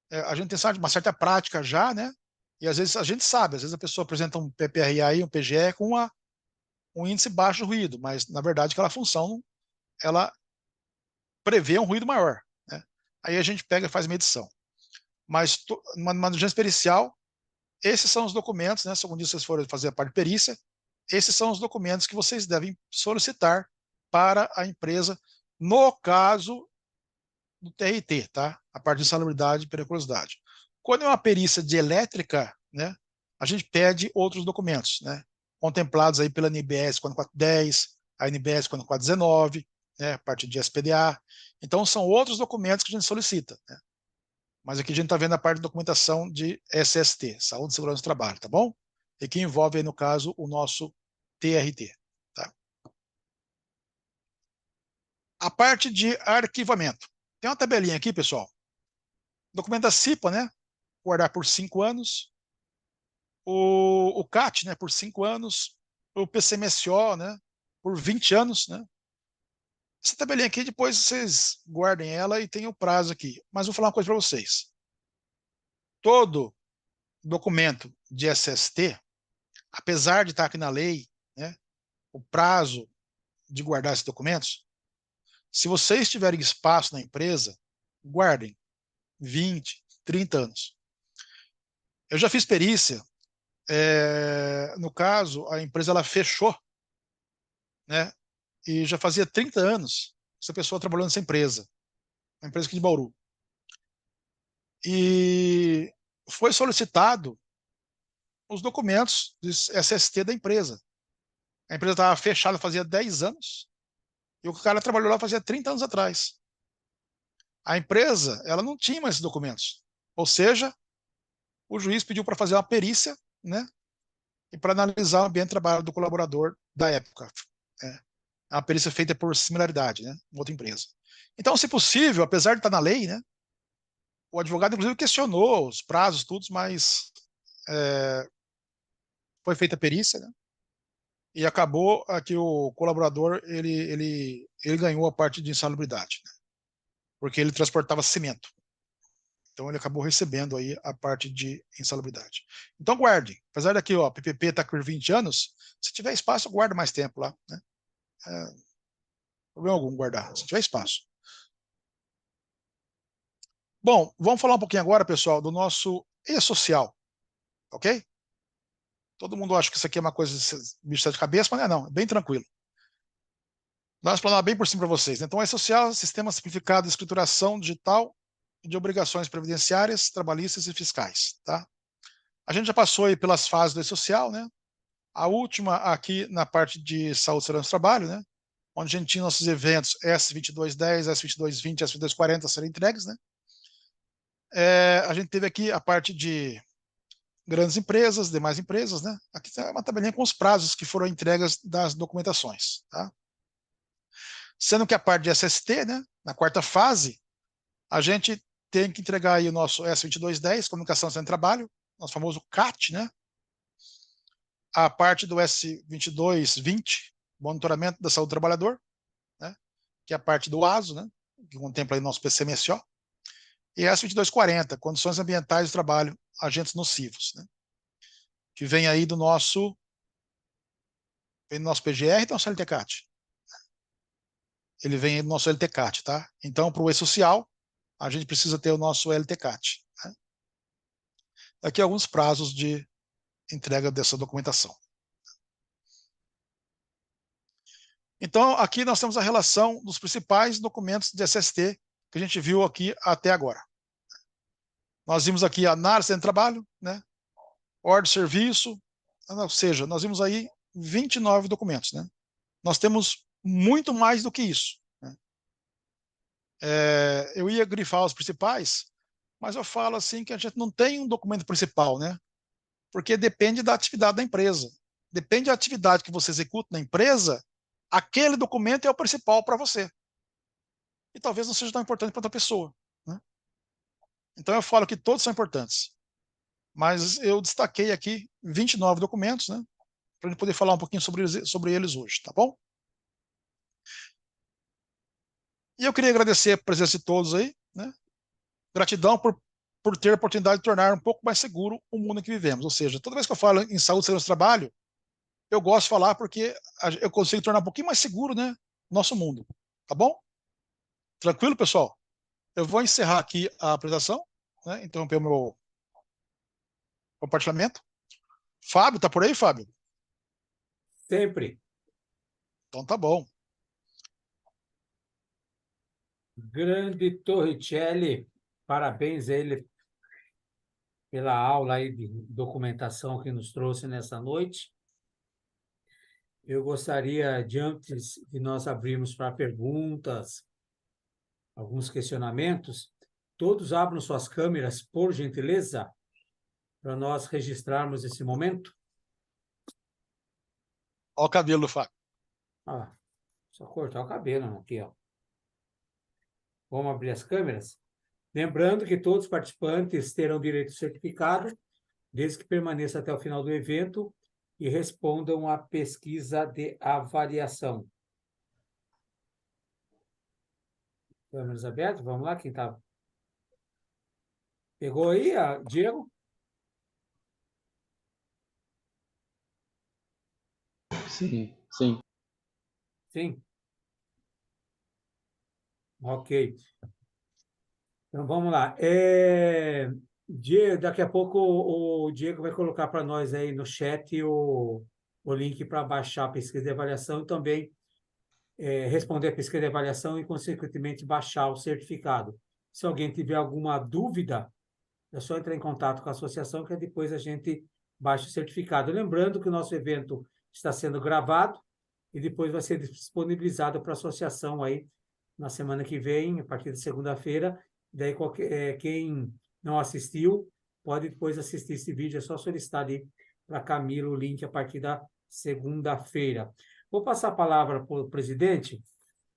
a gente tem uma certa prática já, né? E às vezes a gente sabe, às vezes a pessoa apresenta um PPRA e um PGE com um índice baixo de ruído, mas na verdade aquela função ela prevê um ruído maior, né? Aí a gente pega e faz medição. Mas numa diligência pericial, esses são os documentos, né? Se algum dia vocês forem fazer a parte de perícia, esses são os documentos que vocês devem solicitar para a empresa no caso do TRT, tá? A parte de insalubridade e periculosidade. Quando é uma perícia de elétrica, né, a gente pede outros documentos, né, contemplados aí pela NBS 4410, a NBS 4419, né, a parte de SPDA. Então, são outros documentos que a gente solicita, né? Mas aqui a gente está vendo a parte de documentação de SST, Saúde e Segurança do Trabalho, tá bom? E que envolve aí, no caso, o nosso TRT, tá? A parte de arquivamento. Tem uma tabelinha aqui, pessoal. Documento da CIPA, né? Guardar por 5 anos. O CAT, né? Por 5 anos. O PCMSO, né? Por 20 anos, né? Essa tabelinha aqui, depois vocês guardem ela e tem o prazo aqui. Mas vou falar uma coisa para vocês. Todo documento de SST, apesar de estar aqui na lei, né, o prazo de guardar esses documentos, se vocês tiverem espaço na empresa, guardem 20, 30 anos. Eu já fiz perícia, no caso, a empresa ela fechou, né, e já fazia 30 anos essa pessoa trabalhando nessa empresa, uma empresa aqui de Bauru. E foi solicitado os documentos de SST da empresa. A empresa estava fechada fazia 10 anos e o cara trabalhou lá fazia 30 anos atrás. A empresa ela não tinha mais esses documentos. Ou seja, o juiz pediu para fazer uma perícia, né, e para analisar o ambiente de trabalho do colaborador da época. A perícia feita por similaridade, né, com outra empresa. Então, se possível, apesar de estar na lei, né, o advogado, inclusive, questionou os prazos, tudo, mas foi feita a perícia, né, e acabou que o colaborador ele ganhou a parte de insalubridade, né, porque ele transportava cimento. Então ele acabou recebendo aí a parte de insalubridade. Então guarde, apesar daqui, ó, PPP está por 20 anos, se tiver espaço, guarda mais tempo lá, né? Problema algum guardar, se tiver espaço. Bom, vamos falar um pouquinho agora, pessoal, do nosso e-social, ok? Todo mundo acha que isso aqui é uma coisa bicho de cabeça, mas não é bem tranquilo. Vamos explanar bem por cima para vocês, né? Então, e-social, sistema simplificado de escrituração digital de obrigações previdenciárias, trabalhistas e fiscais, tá? A gente já passou aí pelas fases do e-social, né? A última aqui na parte de saúde, segurança e trabalho, né? Onde a gente tinha nossos eventos S2210, S2220, S2240 a serem entregues, né? A gente teve aqui a parte de grandes empresas, demais empresas, né? Aqui está uma tabelinha com os prazos que foram entregas das documentações, tá? Sendo que a parte de SST, né? Na quarta fase, a gente tem que entregar aí o nosso S2210, Comunicação Sem Trabalho, nosso famoso CAT, né? A parte do S2220, Monitoramento da Saúde do Trabalhador, né? Que é a parte do ASO, né? Que contempla aí nosso PCMSO. E S2240, Condições Ambientais do Trabalho, Agentes Nocivos, né? Que vem aí do nosso PGR e do nosso LTCAT. Ele vem aí do nosso LTCAT, tá? Então, para o E-Social, a gente precisa ter o nosso LTCAT. Né? Aqui alguns prazos de entrega dessa documentação. Então, aqui nós temos a relação dos principais documentos de SST que a gente viu aqui até agora. Nós vimos aqui a análise de trabalho, né? Ordem de serviço, ou seja, nós vimos aí 29 documentos, né? Nós temos muito mais do que isso. Né? Eu ia grifar os principais, mas eu falo assim que a gente não tem um documento principal, né? Porque depende da atividade da empresa. Depende da atividade que você executa na empresa, aquele documento é o principal para você. E talvez não seja tão importante para outra pessoa. Né? Então eu falo que todos são importantes. Mas eu destaquei aqui 29 documentos, né? Para a gente poder falar um pouquinho sobre eles hoje, tá bom? E eu queria agradecer a presença de todos aí, né? Gratidão por ter a oportunidade de tornar um pouco mais seguro o mundo em que vivemos. Ou seja, toda vez que eu falo em saúde, segurança e trabalho, eu gosto de falar porque eu consigo tornar um pouquinho mais seguro, né, nosso mundo. Tá bom? Tranquilo, pessoal? Eu vou encerrar aqui a apresentação, né? Interromper o meu compartilhamento. Fábio, tá por aí, Fábio? Sempre. Então tá bom. Grande Torricelli, parabéns a ele pela aula aí de documentação que nos trouxe nessa noite. Eu gostaria, de antes de nós abrirmos para perguntas, alguns questionamentos, todos abram suas câmeras, por gentileza, para nós registrarmos esse momento. Olha o cabelo do Fábio. Ah, só cortar o cabelo aqui, ó. Vamos abrir as câmeras? Lembrando que todos os participantes terão direito ao certificado, desde que permaneçam até o final do evento e respondam à pesquisa de avaliação. Câmeras abertas, vamos lá, quem tá... Pegou aí, Diego? Sim, sim. Sim. Ok. Então vamos lá. Diego, daqui a pouco o Diego vai colocar para nós aí no chat o link para baixar a pesquisa de avaliação e também responder a pesquisa de avaliação e, consequentemente, baixar o certificado. Se alguém tiver alguma dúvida, é só entrar em contato com a associação que depois a gente baixa o certificado. Lembrando que o nosso evento está sendo gravado e depois vai ser disponibilizado para a associação aí na semana que vem, a partir de segunda-feira. Daí, quem não assistiu pode depois assistir esse vídeo, é só solicitar ali para Camila o link a partir da segunda-feira. Vou passar a palavra para o presidente,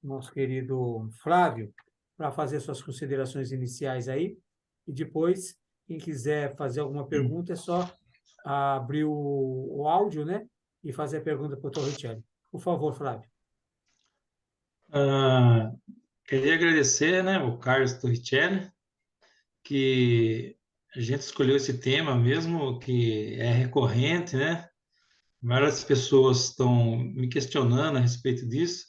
nosso querido Flávio, para fazer suas considerações iniciais aí, e depois, quem quiser fazer alguma pergunta, é só abrir o áudio, né, e fazer a pergunta para o Torricelli. Por favor, Flávio. Queria agradecer, né, o Carlos Torricelli, que a gente escolheu esse tema mesmo, que é recorrente, né? Várias pessoas estão me questionando a respeito disso.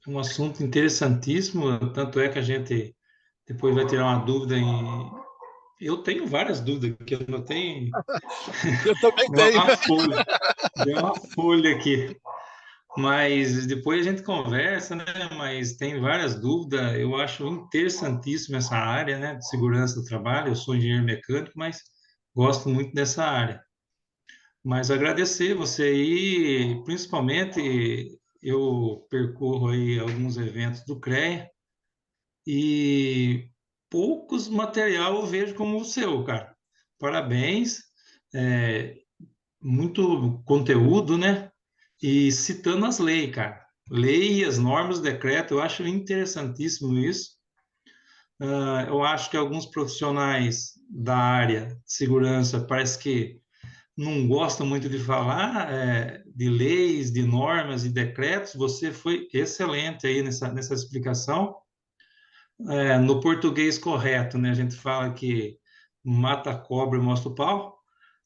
Um assunto interessantíssimo, tanto é que a gente depois vai tirar uma dúvida em... Eu tenho várias dúvidas que eu não tenho. Eu também Deu tenho. uma folha, deu uma folha aqui. Mas depois a gente conversa, né? Mas tem várias dúvidas. Eu acho interessantíssima essa área, né? De segurança do trabalho. Eu sou engenheiro mecânico, mas gosto muito dessa área. Mas agradecer você aí, principalmente eu percorro aí alguns eventos do CREA e poucos material eu vejo como o seu, cara. Parabéns, muito conteúdo, né? E citando as leis, cara. Lei, as normas, o decreto, eu acho interessantíssimo isso. Eu acho que alguns profissionais da área de segurança parece que não gostam muito de falar de leis, de normas e decretos. Você foi excelente aí nessa explicação. No português correto, né? A gente fala que mata a cobra e mostra o pau.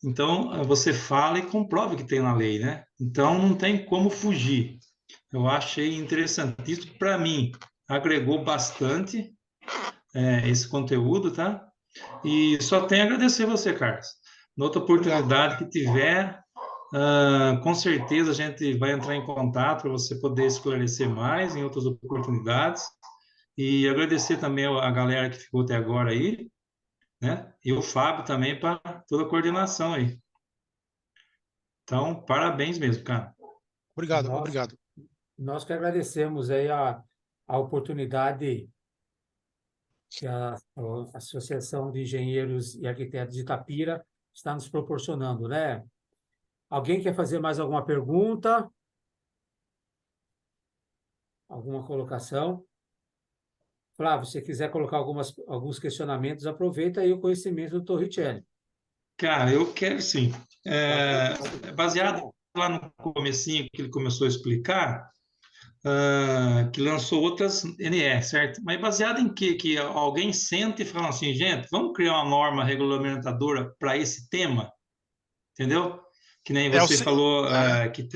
Então, você fala e comprova que tem na lei, né? Então, não tem como fugir. Eu achei interessantíssimo. Para mim, agregou bastante esse conteúdo, tá? E só tenho a agradecer você, Carlos. Noutra oportunidade que tiver, com certeza a gente vai entrar em contato para você poder esclarecer mais em outras oportunidades. E agradecer também a galera que ficou até agora aí, né? E o Fábio também para toda a coordenação aí. Então, parabéns mesmo, cara. Obrigado, Nós, obrigado. nós que agradecemos aí a oportunidade que a Associação de Engenheiros e Arquitetos de Itapira está nos proporcionando, né? Alguém quer fazer mais alguma pergunta? Alguma colocação? Flávio, se você quiser colocar alguns questionamentos, aproveita aí o conhecimento do Torricelli. Cara, eu quero sim. Baseado lá no comecinho que ele começou a explicar, que lançou outras NR, certo? Mas baseado em quê? Que alguém senta e fala assim, gente, vamos criar uma norma regulamentadora para esse tema, entendeu? Que nem você falou que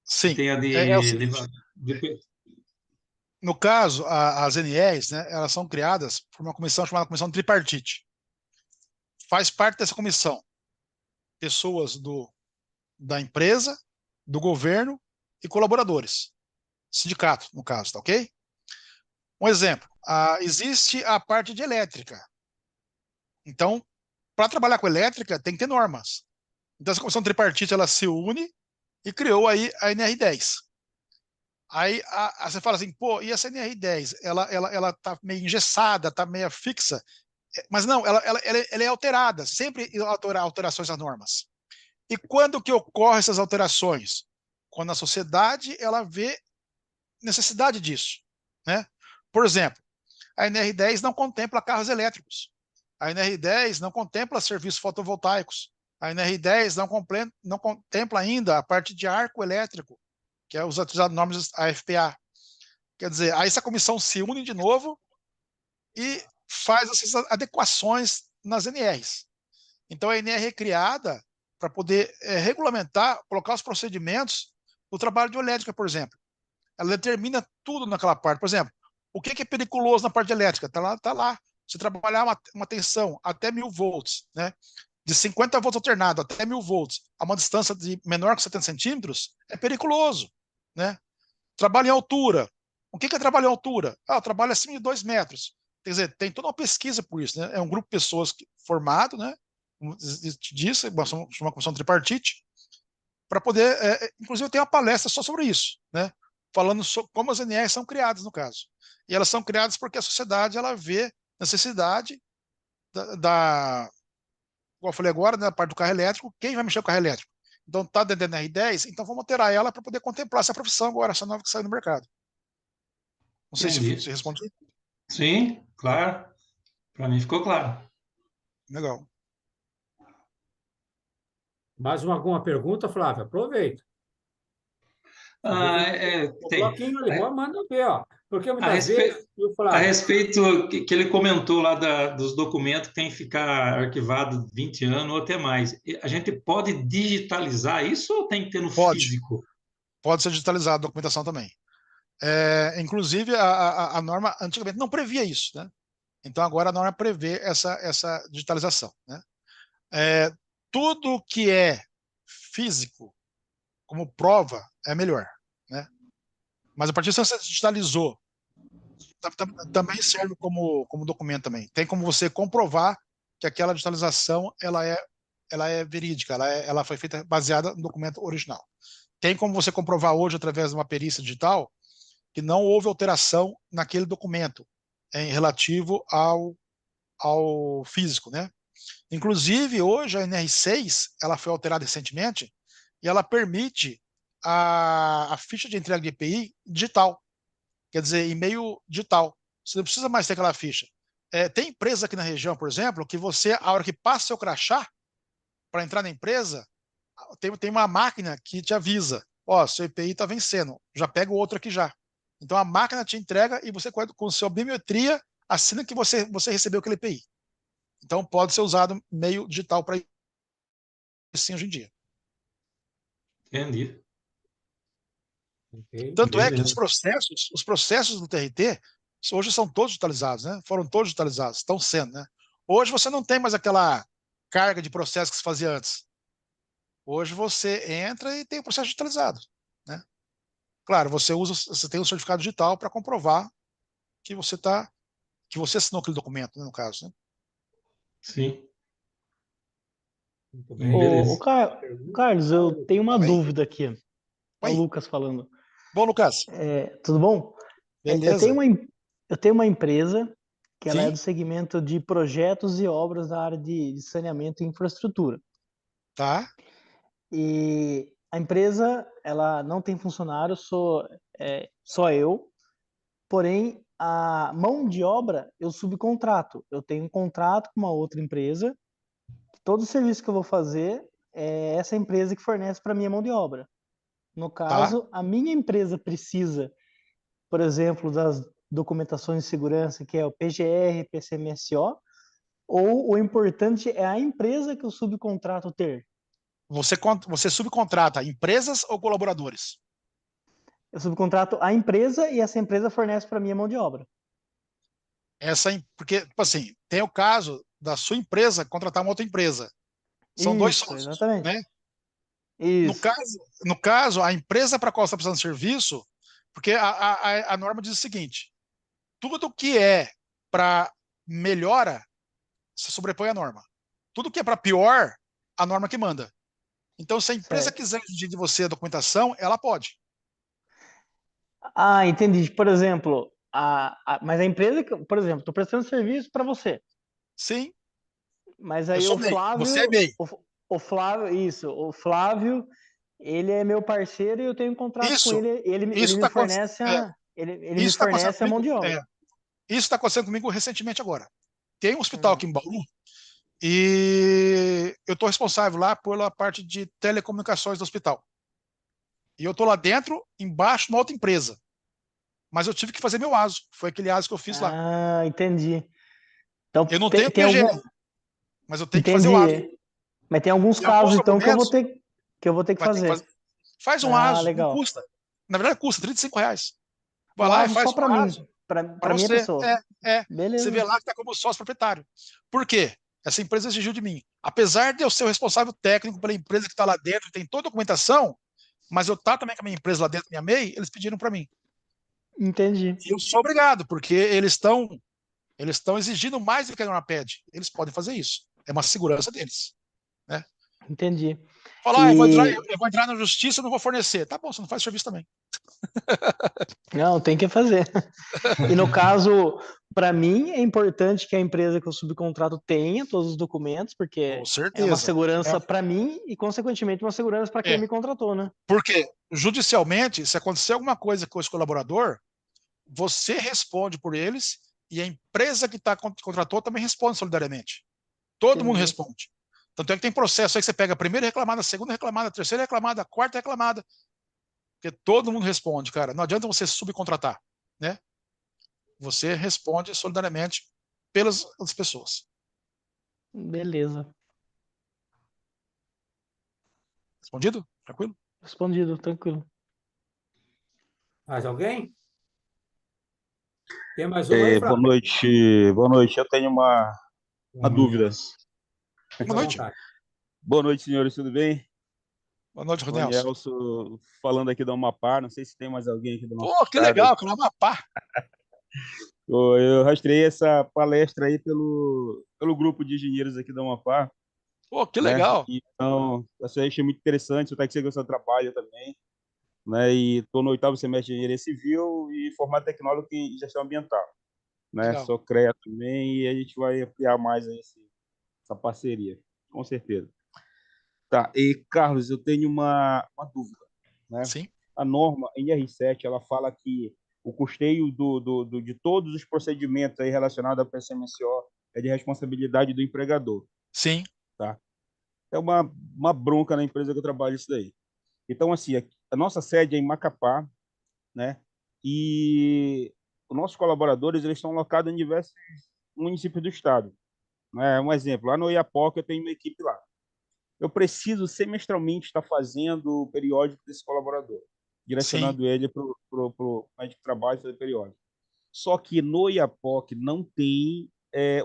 Sim, tem a é o seguinte. No caso, as NEs, né, elas são criadas por uma comissão chamada Comissão Tripartite. Faz parte dessa comissão pessoas da empresa, do governo e colaboradores. Sindicato, no caso, tá ok? Um exemplo, existe a parte de elétrica. Então, para trabalhar com elétrica, tem que ter normas. Então, essa comissão tripartite, ela se une e criou aí a NR10. Aí você fala assim, pô, e essa NR10? Ela tá meio engessada, tá meio fixa. Mas não, ela é alterada, sempre alterações às normas. E quando que ocorrem essas alterações? Quando a sociedade ela vê necessidade disso, né? Por exemplo, a NR10 não contempla carros elétricos. A NR10 não contempla serviços fotovoltaicos. A NR10 não contempla ainda a parte de arco elétrico, que é os utilizados normas AFPA. Quer dizer, aí essa comissão se une de novo e faz essas adequações nas NRs. Então, a NR é criada para poder regulamentar, colocar os procedimentos do trabalho de elétrica, por exemplo. Ela determina tudo naquela parte. Por exemplo, o que é periculoso na parte elétrica? Está lá, tá lá. Se trabalhar uma tensão até 1000 volts, né? De 50 volts alternado até 1000 volts, a uma distância de menor que 70 centímetros, é periculoso, né? Trabalho em altura. O que é trabalho em altura? Ah, trabalho acima de 2 metros. Quer dizer, tem toda uma pesquisa por isso, né? É um grupo de pessoas formado, né? Disso, uma comissão tripartite, para poder, inclusive, eu tenho uma palestra só sobre isso, né? Falando sobre como as NRs são criadas, no caso. E elas são criadas porque a sociedade ela vê necessidade como eu falei agora, na parte do carro elétrico, quem vai mexer com o carro elétrico? Então, está dentro da NR10, então vamos alterar ela para poder contemplar essa profissão agora, essa nova que saiu no mercado. Não sei Entendi. se respondi. Sim, claro. Para mim ficou claro. Legal. Mais alguma pergunta, Flávio? Aproveita. O Tem. bloquinho ali, pode mandar ver, ó. Porque A muitas respeito, vezes, eu a Flávio, respeito que ele comentou lá dos documentos que tem que ficar arquivado 20 anos ou até mais, a gente pode digitalizar isso ou tem que ter no físico? Pode ser digitalizado a documentação também. Inclusive, a norma antigamente não previa isso, né? Então, agora a norma prevê essa digitalização, né? Tudo que é físico, como prova, é melhor, né? Mas a partir que você digitalizou, também serve como documento também. Tem como você comprovar que aquela digitalização ela é verídica, ela foi feita baseada no documento original. Tem como você comprovar hoje, através de uma perícia digital, que não houve alteração naquele documento em relativo ao físico, né? Inclusive, hoje a NR6 ela foi alterada recentemente e ela permite a ficha de entrega de EPI digital, quer dizer, e-mail digital. Você não precisa mais ter aquela ficha. Tem empresa aqui na região, por exemplo, que você, a hora que passa seu crachá para entrar na empresa, tem uma máquina que te avisa, ó, seu EPI está vencendo, já pega o outro aqui já. Então a máquina te entrega e você, com sua biometria, assina que você recebeu aquele EPI. Então pode ser usado meio digital para isso sim hoje em dia. Entendi. okay. Tanto é que Beleza. os processos do TRT hoje são todos digitalizados, né? Foram todos digitalizados, estão sendo, né? Hoje você não tem mais aquela carga de processo que se fazia antes. Hoje você entra e tem o processo digitalizado, né? Claro, você tem um certificado digital para comprovar que você assinou aquele documento, né, no caso, né? Sim. Muito bem. Beleza. Carlos, eu tenho uma Oi. dúvida aqui. É o Oi. Lucas falando. Bom, Lucas. Tudo bom? Beleza. Eu tenho uma empresa que ela é Sim. do segmento de projetos e obras na área de saneamento e infraestrutura. Tá. E a empresa, ela não tem funcionário, sou só eu. Porém, a mão de obra eu subcontrato. Eu tenho um contrato com uma outra empresa. Todo o serviço que eu vou fazer é essa empresa que fornece para mim a mão de obra. No caso, a minha empresa precisa, por exemplo, das documentações de segurança, que é o PGR, PCMSO, ou o importante é a empresa que eu subcontrato ter? Você subcontrata empresas ou colaboradores? Eu subcontrato a empresa e essa empresa fornece para mim a mão de obra. Porque, tipo assim, tem o caso da sua empresa contratar uma outra empresa. São dois Isso, sócios, exatamente. né? Isso. No caso, a empresa para a qual você está precisando de serviço, porque a norma diz o seguinte: tudo que é para melhora, se sobrepõe à norma. Tudo que é para pior, a norma que manda. Então, se a empresa Certo. quiser exigir de você a documentação, ela pode. Ah, entendi. Por exemplo, mas a empresa, por exemplo, estou prestando serviço para você. Sim. Mas Eu aí sou o MEI, Flávio, você é MEI. o Flávio, o Flávio, ele é meu parceiro e eu tenho um contrato com ele. Ele me fornece me fornece a mão de obra. Isso está acontecendo comigo recentemente agora. Tem um hospital aqui em Bauru e eu estou responsável lá pela parte de telecomunicações do hospital. E eu estou lá dentro, embaixo, de uma outra empresa. mas eu tive que fazer meu ASO. Foi aquele ASO que eu fiz lá. Ah, entendi. Então, Eu não tenho tem algum... PGR, mas eu tenho que fazer o ASO. Entendi. Mas tem alguns Tem alguns casos, então, que eu vou documentos, ter que vai ter que fazer. fazer. Faz um Ah, ASO, não legal. custa. Na verdade, custa R$ 35. Vai Um lá e ASO faz só para um mim, ASO para para minha você. pessoa. Você Beleza. vê lá que está como sócio proprietário. Por quê? Essa empresa exigiu de mim. Apesar de eu ser o responsável técnico pela empresa que está lá dentro, tem toda a documentação, mas eu estou também com a minha empresa lá dentro, minha MEI, eles pediram para mim. Entendi. E eu sou obrigado, porque eles estão exigindo mais do que a norma pede. Eles podem fazer isso. É uma segurança deles. Né? Entendi. Falar, eu vou E... entrar na justiça e não vou fornecer. Tá bom, você não faz serviço também. Não, tem que fazer. E no caso, para mim, é importante que a empresa que eu subcontrato tenha todos os documentos, porque Com é certeza. uma segurança para mim e, consequentemente, uma segurança para quem me contratou, né? Porque, judicialmente, se acontecer alguma coisa com esse colaborador, você responde por eles e a empresa que contratou também responde solidariamente. Todo mundo responde. Tanto é que tem processo aí que você pega a primeira reclamada, a segunda reclamada, a terceira reclamada, a quarta reclamada. Porque todo mundo responde, cara. Não adianta você subcontratar, né? Você responde solidariamente pelas pessoas. Beleza. Respondido? Tranquilo? Respondido, tranquilo. Mais alguém? Tem mais uma aí, Boa Flávio? noite. Eu tenho uma dúvida. Boa noite. Boa noite, senhores, tudo bem? Boa noite, Rony Ronelson. Elson, falando aqui do Amapá, não sei se tem mais alguém aqui do nosso Pô, que estado. legal, que no Amapá. Eu rastreei essa palestra aí pelo grupo de engenheiros aqui do Amapá. Pô, que né? legal. Então, eu achei muito interessante, eu que você gostou do trabalho também. Né? E estou no 8º semestre de Engenharia Civil e formado tecnólogo em Gestão Ambiental. Né? Legal. Sou CREA também e a gente vai ampliar mais aí essa parceria, com certeza. Tá, e Carlos, eu tenho uma dúvida. Né? Sim. A norma NR7, ela fala que o custeio de todos os procedimentos aí relacionados ao PCMSO é de responsabilidade do empregador. Sim. Tá? É uma bronca na empresa que eu trabalho isso daí. Então, assim, a nossa sede é em Macapá, né? E os nossos colaboradores eles estão alocados em diversos municípios do estado. Né? Um exemplo, lá no Oiapoque eu tenho uma equipe lá. Eu preciso semestralmente estar fazendo o periódico desse colaborador, direcionando ele para o médico de trabalho fazer periódico. Só que no Oiapoque não tem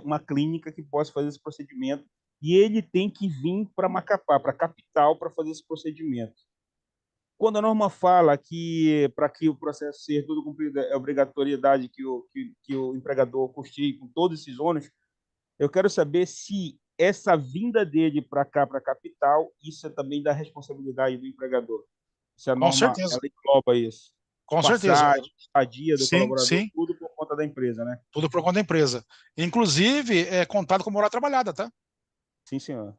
uma clínica que possa fazer esse procedimento e ele tem que vir para Macapá, para a capital, para fazer esse procedimento. Quando a norma fala que para que o processo seja tudo cumprido é obrigatoriedade que o empregador custeie com todos esses ônus, eu quero saber se essa vinda dele para cá, para a capital, isso é também da responsabilidade do empregador. Se a norma ela engloba isso. Com certeza. Estadia do colaborador, sim. tudo por conta da empresa, né? Tudo por conta da empresa. Inclusive, é contado como hora trabalhada, tá? Sim, senhor.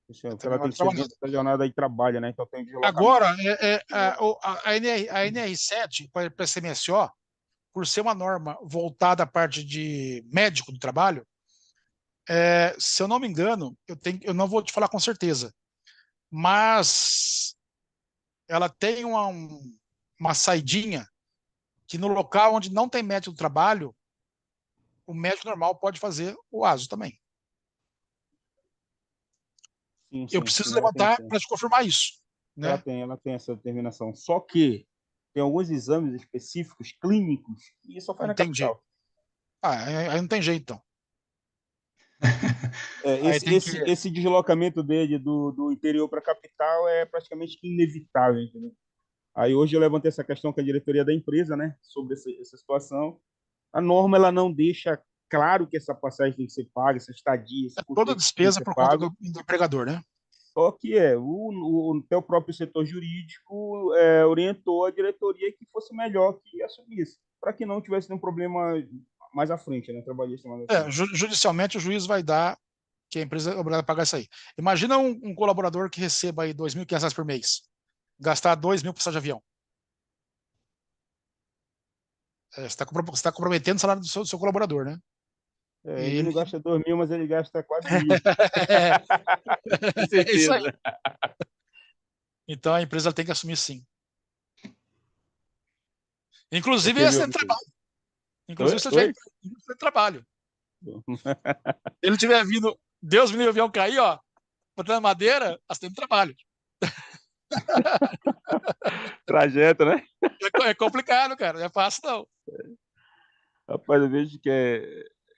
Porque ela tem que ser dentro da jornada de trabalho, né? Então tem agora, a NR7, para a CMSO, por ser uma norma voltada à parte de médico do trabalho, se eu não me engano, eu não vou te falar com certeza, mas ela tem uma saidinha que no local onde não tem médico do trabalho, o médico normal pode fazer o ASO também. Sim, eu preciso levantar para te confirmar isso. Né? Ela tem essa determinação. Só que tem alguns exames específicos, clínicos, e só faz na capital. Aí não tem jeito, então. Esse deslocamento dele do interior para a capital é praticamente inevitável, entendeu? Aí hoje eu levantei essa questão com a diretoria da empresa, né, sobre essa situação. A norma ela não deixa claro que essa passagem tem que ser paga, essa estadia, toda despesa por conta do empregador, né? Só que o teu próprio setor jurídico orientou a diretoria que fosse melhor que assumisse, para que não tivesse nenhum problema mais à frente, né? Trabalhista mais à frente. Judicialmente o juiz vai dar que a empresa é obrigada a pagar isso aí. Imagina um colaborador que receba aí R$2.500 por mês, gastar R$2.000 para passar de avião. Você está comprometendo o salário do seu colaborador, né? Ele não gasta 2.000, mas ele gasta quase 1.000. É isso aí. Então a empresa tem que assumir sim. Inclusive, Você esse viu é alguma coisa? trabalho. Inclusive, Oi? se eu tiver Oi? trabalho. Ele tiver vindo, Deus me livre, o avião cair, ó, botando madeira, acidente de trabalho. Trajeto, né? É complicado, cara, não é fácil, não. Rapaz, eu vejo que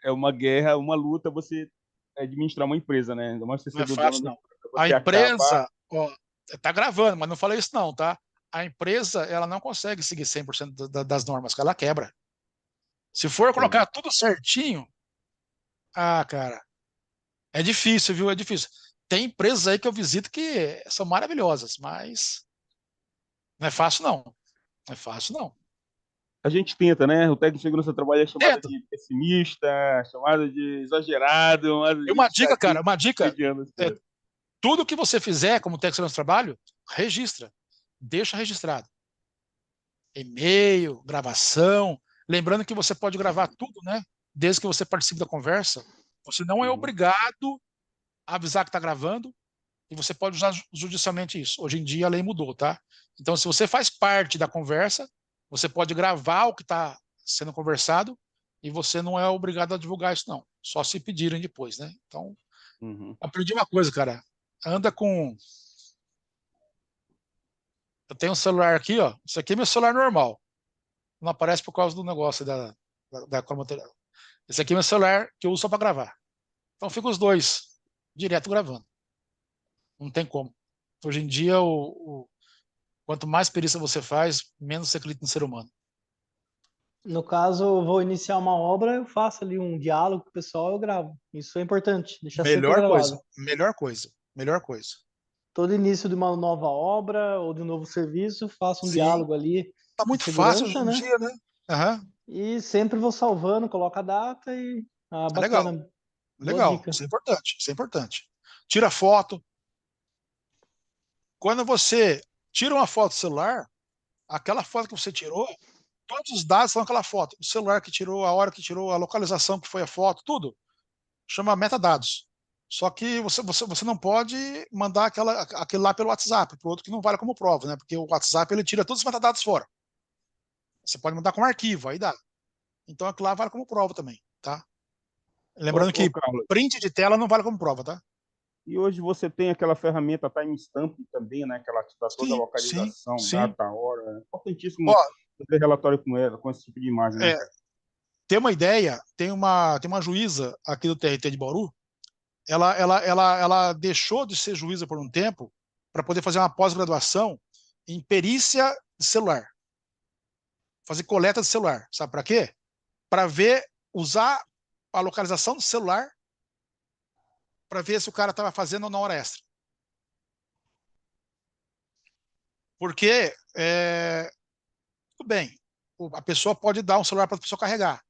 é uma guerra, uma luta você administrar uma empresa, né? Ainda mais você Não é sendo o dono fácil, da não. empresa, A você acabar. empresa, ó, tá gravando, mas não falei isso não, tá? A empresa, ela não consegue seguir 100% das normas, que ela quebra. Se for colocar tudo certinho, cara, é difícil, viu? É difícil. Tem empresas aí que eu visito que são maravilhosas, mas não é fácil, não. Não é fácil, não. A gente tenta, né? O técnico de segurança do trabalho é chamado Tenta. de pessimista, chamado de exagerado, chamado E de uma dica, cara, uma dica. mediano. Assim, né? Tudo que você fizer como técnico de segurança do trabalho, registra. Deixa registrado. E-mail, gravação. Lembrando que você pode gravar tudo, né? Desde que você participe da conversa. Você não é obrigado a avisar que está gravando e você pode usar judicialmente isso. Hoje em dia a lei mudou, tá? Então, se você faz parte da conversa, você pode gravar o que está sendo conversado e você não é obrigado a divulgar isso, não. Só se pedirem depois, né? Então, aprendi uma coisa, cara. Anda com... Eu tenho um celular aqui, ó. Isso aqui é meu celular normal. Não aparece por causa do negócio da cromatografia. Esse aqui é meu celular que eu uso só para gravar. Então fica os dois direto gravando. Não tem como. Hoje em dia, quanto mais perícia você faz, menos você acredita no ser humano. No caso, eu vou iniciar uma obra, eu faço ali um diálogo com o pessoal, eu gravo. Isso é importante, deixar sempre Melhor coisa, gravado. melhor coisa, melhor coisa. Todo início de uma nova obra ou de um novo serviço, faço um Sim. diálogo ali. Tá muito fácil hoje em dia, né? Uhum. E sempre vou salvando, coloco a data e... Legal. bacana. Legal, Boa dica. isso é importante, isso é importante. Tira foto. Quando você tira uma foto do celular, aquela foto que você tirou, todos os dados estão naquela foto. O celular que tirou, a hora que tirou, a localização que foi a foto, tudo. Chama metadados. Só que você não pode mandar aquele lá pelo WhatsApp, para o outro que não vale como prova, né? Porque o WhatsApp ele tira todos os metadados fora. Você pode mandar como arquivo, aí dá. Então aquilo lá vale como prova também, tá? Lembrando que Carlos, print de tela não vale como prova, tá? e hoje você tem aquela ferramenta timestamp também, né? Que ela te dá toda a localização, data, hora. É importantíssimo fazer relatório com ela, com esse tipo de imagem, né? Tem uma ideia, tem uma juíza aqui do TRT de Bauru, ela deixou de ser juíza por um tempo para poder fazer uma pós-graduação em perícia de celular. Fazer coleta de celular. Sabe para quê? Para usar a localização do celular para ver se o cara estava fazendo ou na hora extra. Porque, tudo bem, a pessoa pode dar um celular para a pessoa carregar,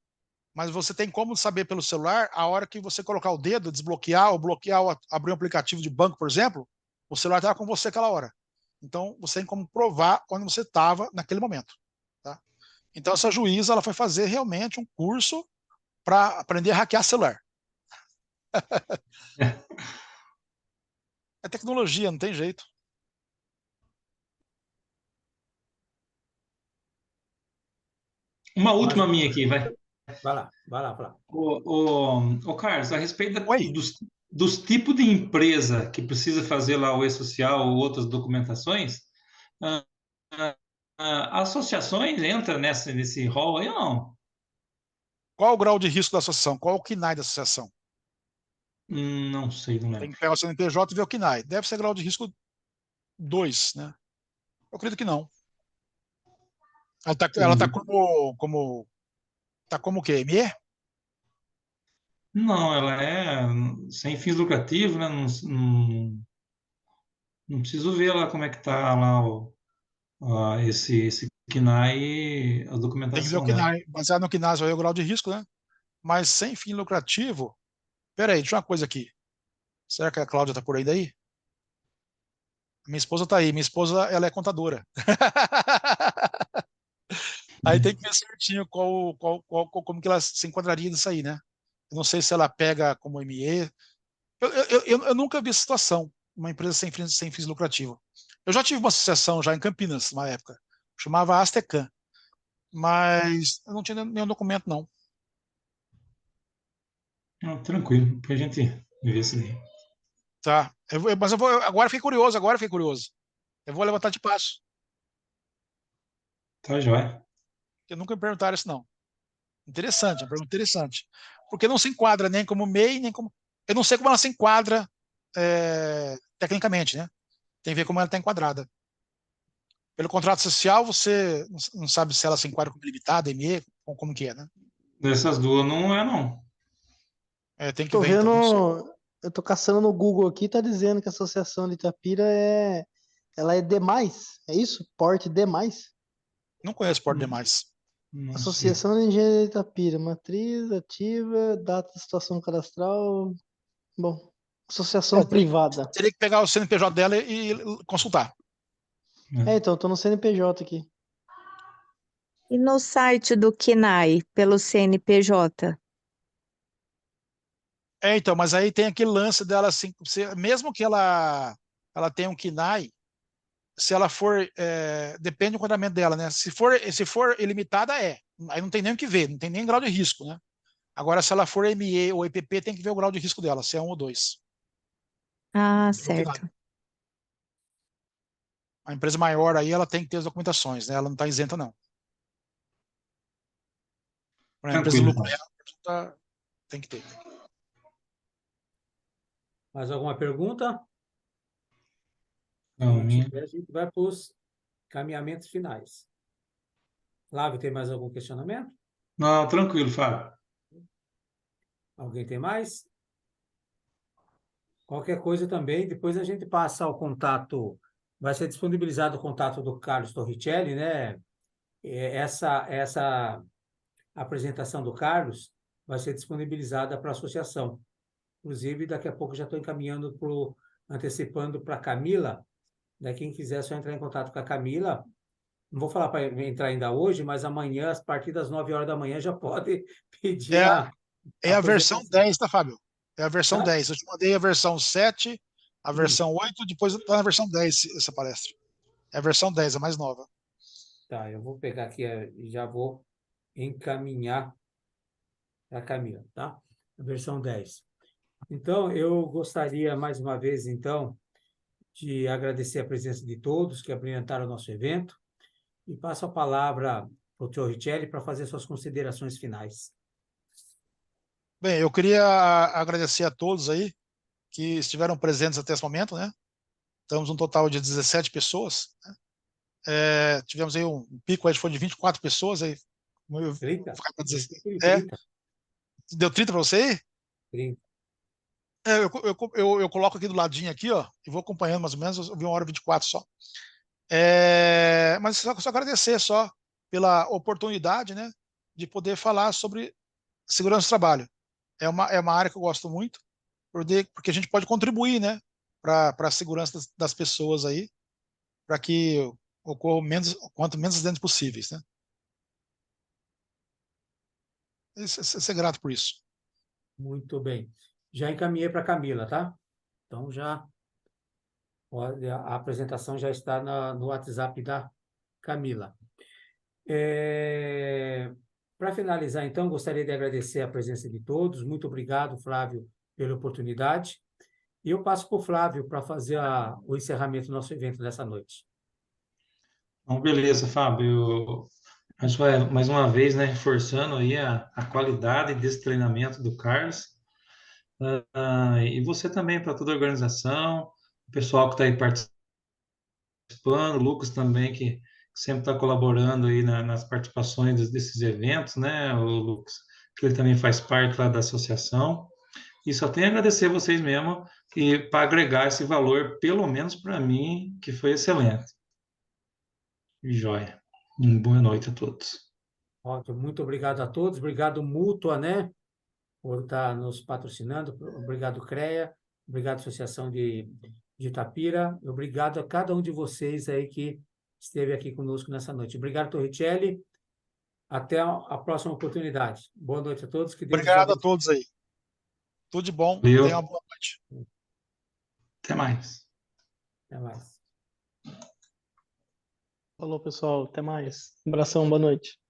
mas você tem como saber pelo celular a hora que você colocar o dedo, desbloquear ou bloquear, ou abrir um aplicativo de banco, por exemplo, o celular estava com você aquela hora. Então, você tem como provar onde você estava naquele momento. Tá? Então, essa juíza ela foi fazer realmente um curso para aprender a hackear celular. É tecnologia, não tem jeito. Uma última minha aqui, vai. Vai lá, vai lá, vai lá. Ô, Carlos, a respeito dos tipos de empresa que precisa fazer lá o e-social ou outras documentações, associações entram nesse rol aí ou não? Qual o grau de risco da associação? Qual o KNAI da associação? Não sei, não lembro. Tem que pegar o CNPJ e ver o KNAI. Deve ser grau de risco 2, né? Eu acredito que não. Ela tá como o quê? ME? Não, ela é sem fins lucrativos, né? Não preciso ver lá como é que tá lá esse KNAI, a Tem que ver o documentação dela. KNAI. Baseado no KNAI, vai ver o grau de risco, né? Mas sem fim lucrativo. Peraí, deixa uma coisa aqui. Será que a Cláudia tá por aí daí? Minha esposa tá aí. Minha esposa, ela é contadora. Aí tem que ver certinho como que ela se enquadraria nisso aí, né? Eu não sei se ela pega como ME. Eu nunca vi essa situação, uma empresa sem fins lucrativos. Eu já tive uma associação já em Campinas, na época, chamava Astecan. mas eu não tinha nenhum documento, não. Não, tranquilo, depois a gente vê isso daí. Tá. Mas eu vou. Agora fiquei curioso, agora fiquei curioso. Eu vou levantar de passo. Tá joia. Porque nunca me perguntaram isso, não. Interessante, é uma pergunta interessante. Porque não se enquadra nem como MEI, nem como. Eu não sei como ela se enquadra tecnicamente, né? Tem que ver como ela está enquadrada. Pelo contrato social, você não sabe se ela se enquadra como limitada, ME, como que é, né? Dessas duas não é, não. Tem que Tô ver, então, não sei. vendo, eu tô caçando no Google aqui, tá dizendo que a Associação de Itapira ela é D+, é isso? Porte D+. Não conheço por demais. Não sei. Associação de Engenharia de Itapira, matriz, ativa, data de situação cadastral, bom, associação privada. Teria que pegar o CNPJ dela e consultar. Então, eu tô no CNPJ aqui. E no site do KNAI, pelo CNPJ? Então, mas aí tem aquele lance dela, assim, mesmo que ela tenha um KNAI, se ela for, depende do enquadramento dela, né? Se for ilimitada, aí não tem nem o que ver, não tem nem grau de risco, né? Agora, se ela for ME ou EPP, tem que ver o grau de risco dela, se é 1 ou 2. Ah, certo. A empresa maior aí, ela tem que ter as documentações, né? Ela não está isenta, não. Para a empresa de Tranquilo, lucro então. real, tem que ter. Mais alguma pergunta? Se Não, não minha. tiver, a gente vai para os caminhamentos finais. Flávio, tem mais algum questionamento? Não, tranquilo, Fábio. Alguém tem mais? Qualquer coisa também, depois a gente passa o contato, vai ser disponibilizado o contato do Carlos Torricelli, né? Essa apresentação do Carlos vai ser disponibilizada para a associação. Inclusive, daqui a pouco já estou encaminhando antecipando para a Camila, né? Quem quiser é só entrar em contato com a Camila. Não vou falar para entrar ainda hoje, mas amanhã, a partir das 9 horas da manhã, já pode pedir É, a é a versão apresentação. 10, tá, Fábio? É a versão Tá? 10. Eu te mandei a versão 7, a Isso. versão 8, depois está na versão 10 essa palestra. É a versão 10, a mais nova. Tá, eu vou pegar aqui e já vou encaminhar para a Camila, tá? A versão 10. Então, eu gostaria, mais uma vez, então, de agradecer a presença de todos que abrilhantaram o nosso evento e passo a palavra para o Torricelli para fazer suas considerações finais. Bem, eu queria agradecer a todos aí que estiveram presentes até esse momento, né? Estamos um total de 17 pessoas, né? Tivemos aí um pico, aí foi de 24 pessoas, aí 30? É, 30. deu 30 para você aí? 30. Eu coloco aqui do ladinho aqui, ó, e vou acompanhando mais ou menos, eu vi 1h24 só. Mas só agradecer só pela oportunidade, né, de poder falar sobre segurança do trabalho. É uma área que eu gosto muito, porque a gente pode contribuir, né, para a segurança das pessoas aí, para que ocorram quanto menos acidentes possíveis, né. Ser grato por isso. Muito bem. Já encaminhei para a Camila, tá? Então, a apresentação já está no WhatsApp da Camila. Para finalizar, então, gostaria de agradecer a presença de todos. Muito obrigado, Flávio, pela oportunidade. E eu passo para o Flávio para fazer o encerramento do nosso evento dessa noite. Então, beleza, Fábio. Acho que mais uma vez, né, reforçando aí a qualidade desse treinamento do Carlos. E você também, para toda a organização, o pessoal que está aí participando, o Lucas também, que sempre está colaborando aí nas participações desses eventos, né, o Lucas, que ele também faz parte lá da associação. E só tenho a agradecer a vocês mesmo e para agregar esse valor, pelo menos para mim, que foi excelente. Joia. Boa noite a todos. Ótimo, muito obrigado a todos. Obrigado, Mútua, né, por estar nos patrocinando. Obrigado, CREA. Obrigado, Associação de Itapira. Obrigado a cada um de vocês aí que esteve aqui conosco nessa noite. Obrigado, Torricelli. Até a próxima oportunidade. Boa noite a todos. Que Deus Obrigado a todos aí. Tudo de bom. Valeu. Tenha uma boa noite. Até mais. Até mais. Falou, pessoal. Até mais. Um abração, boa noite.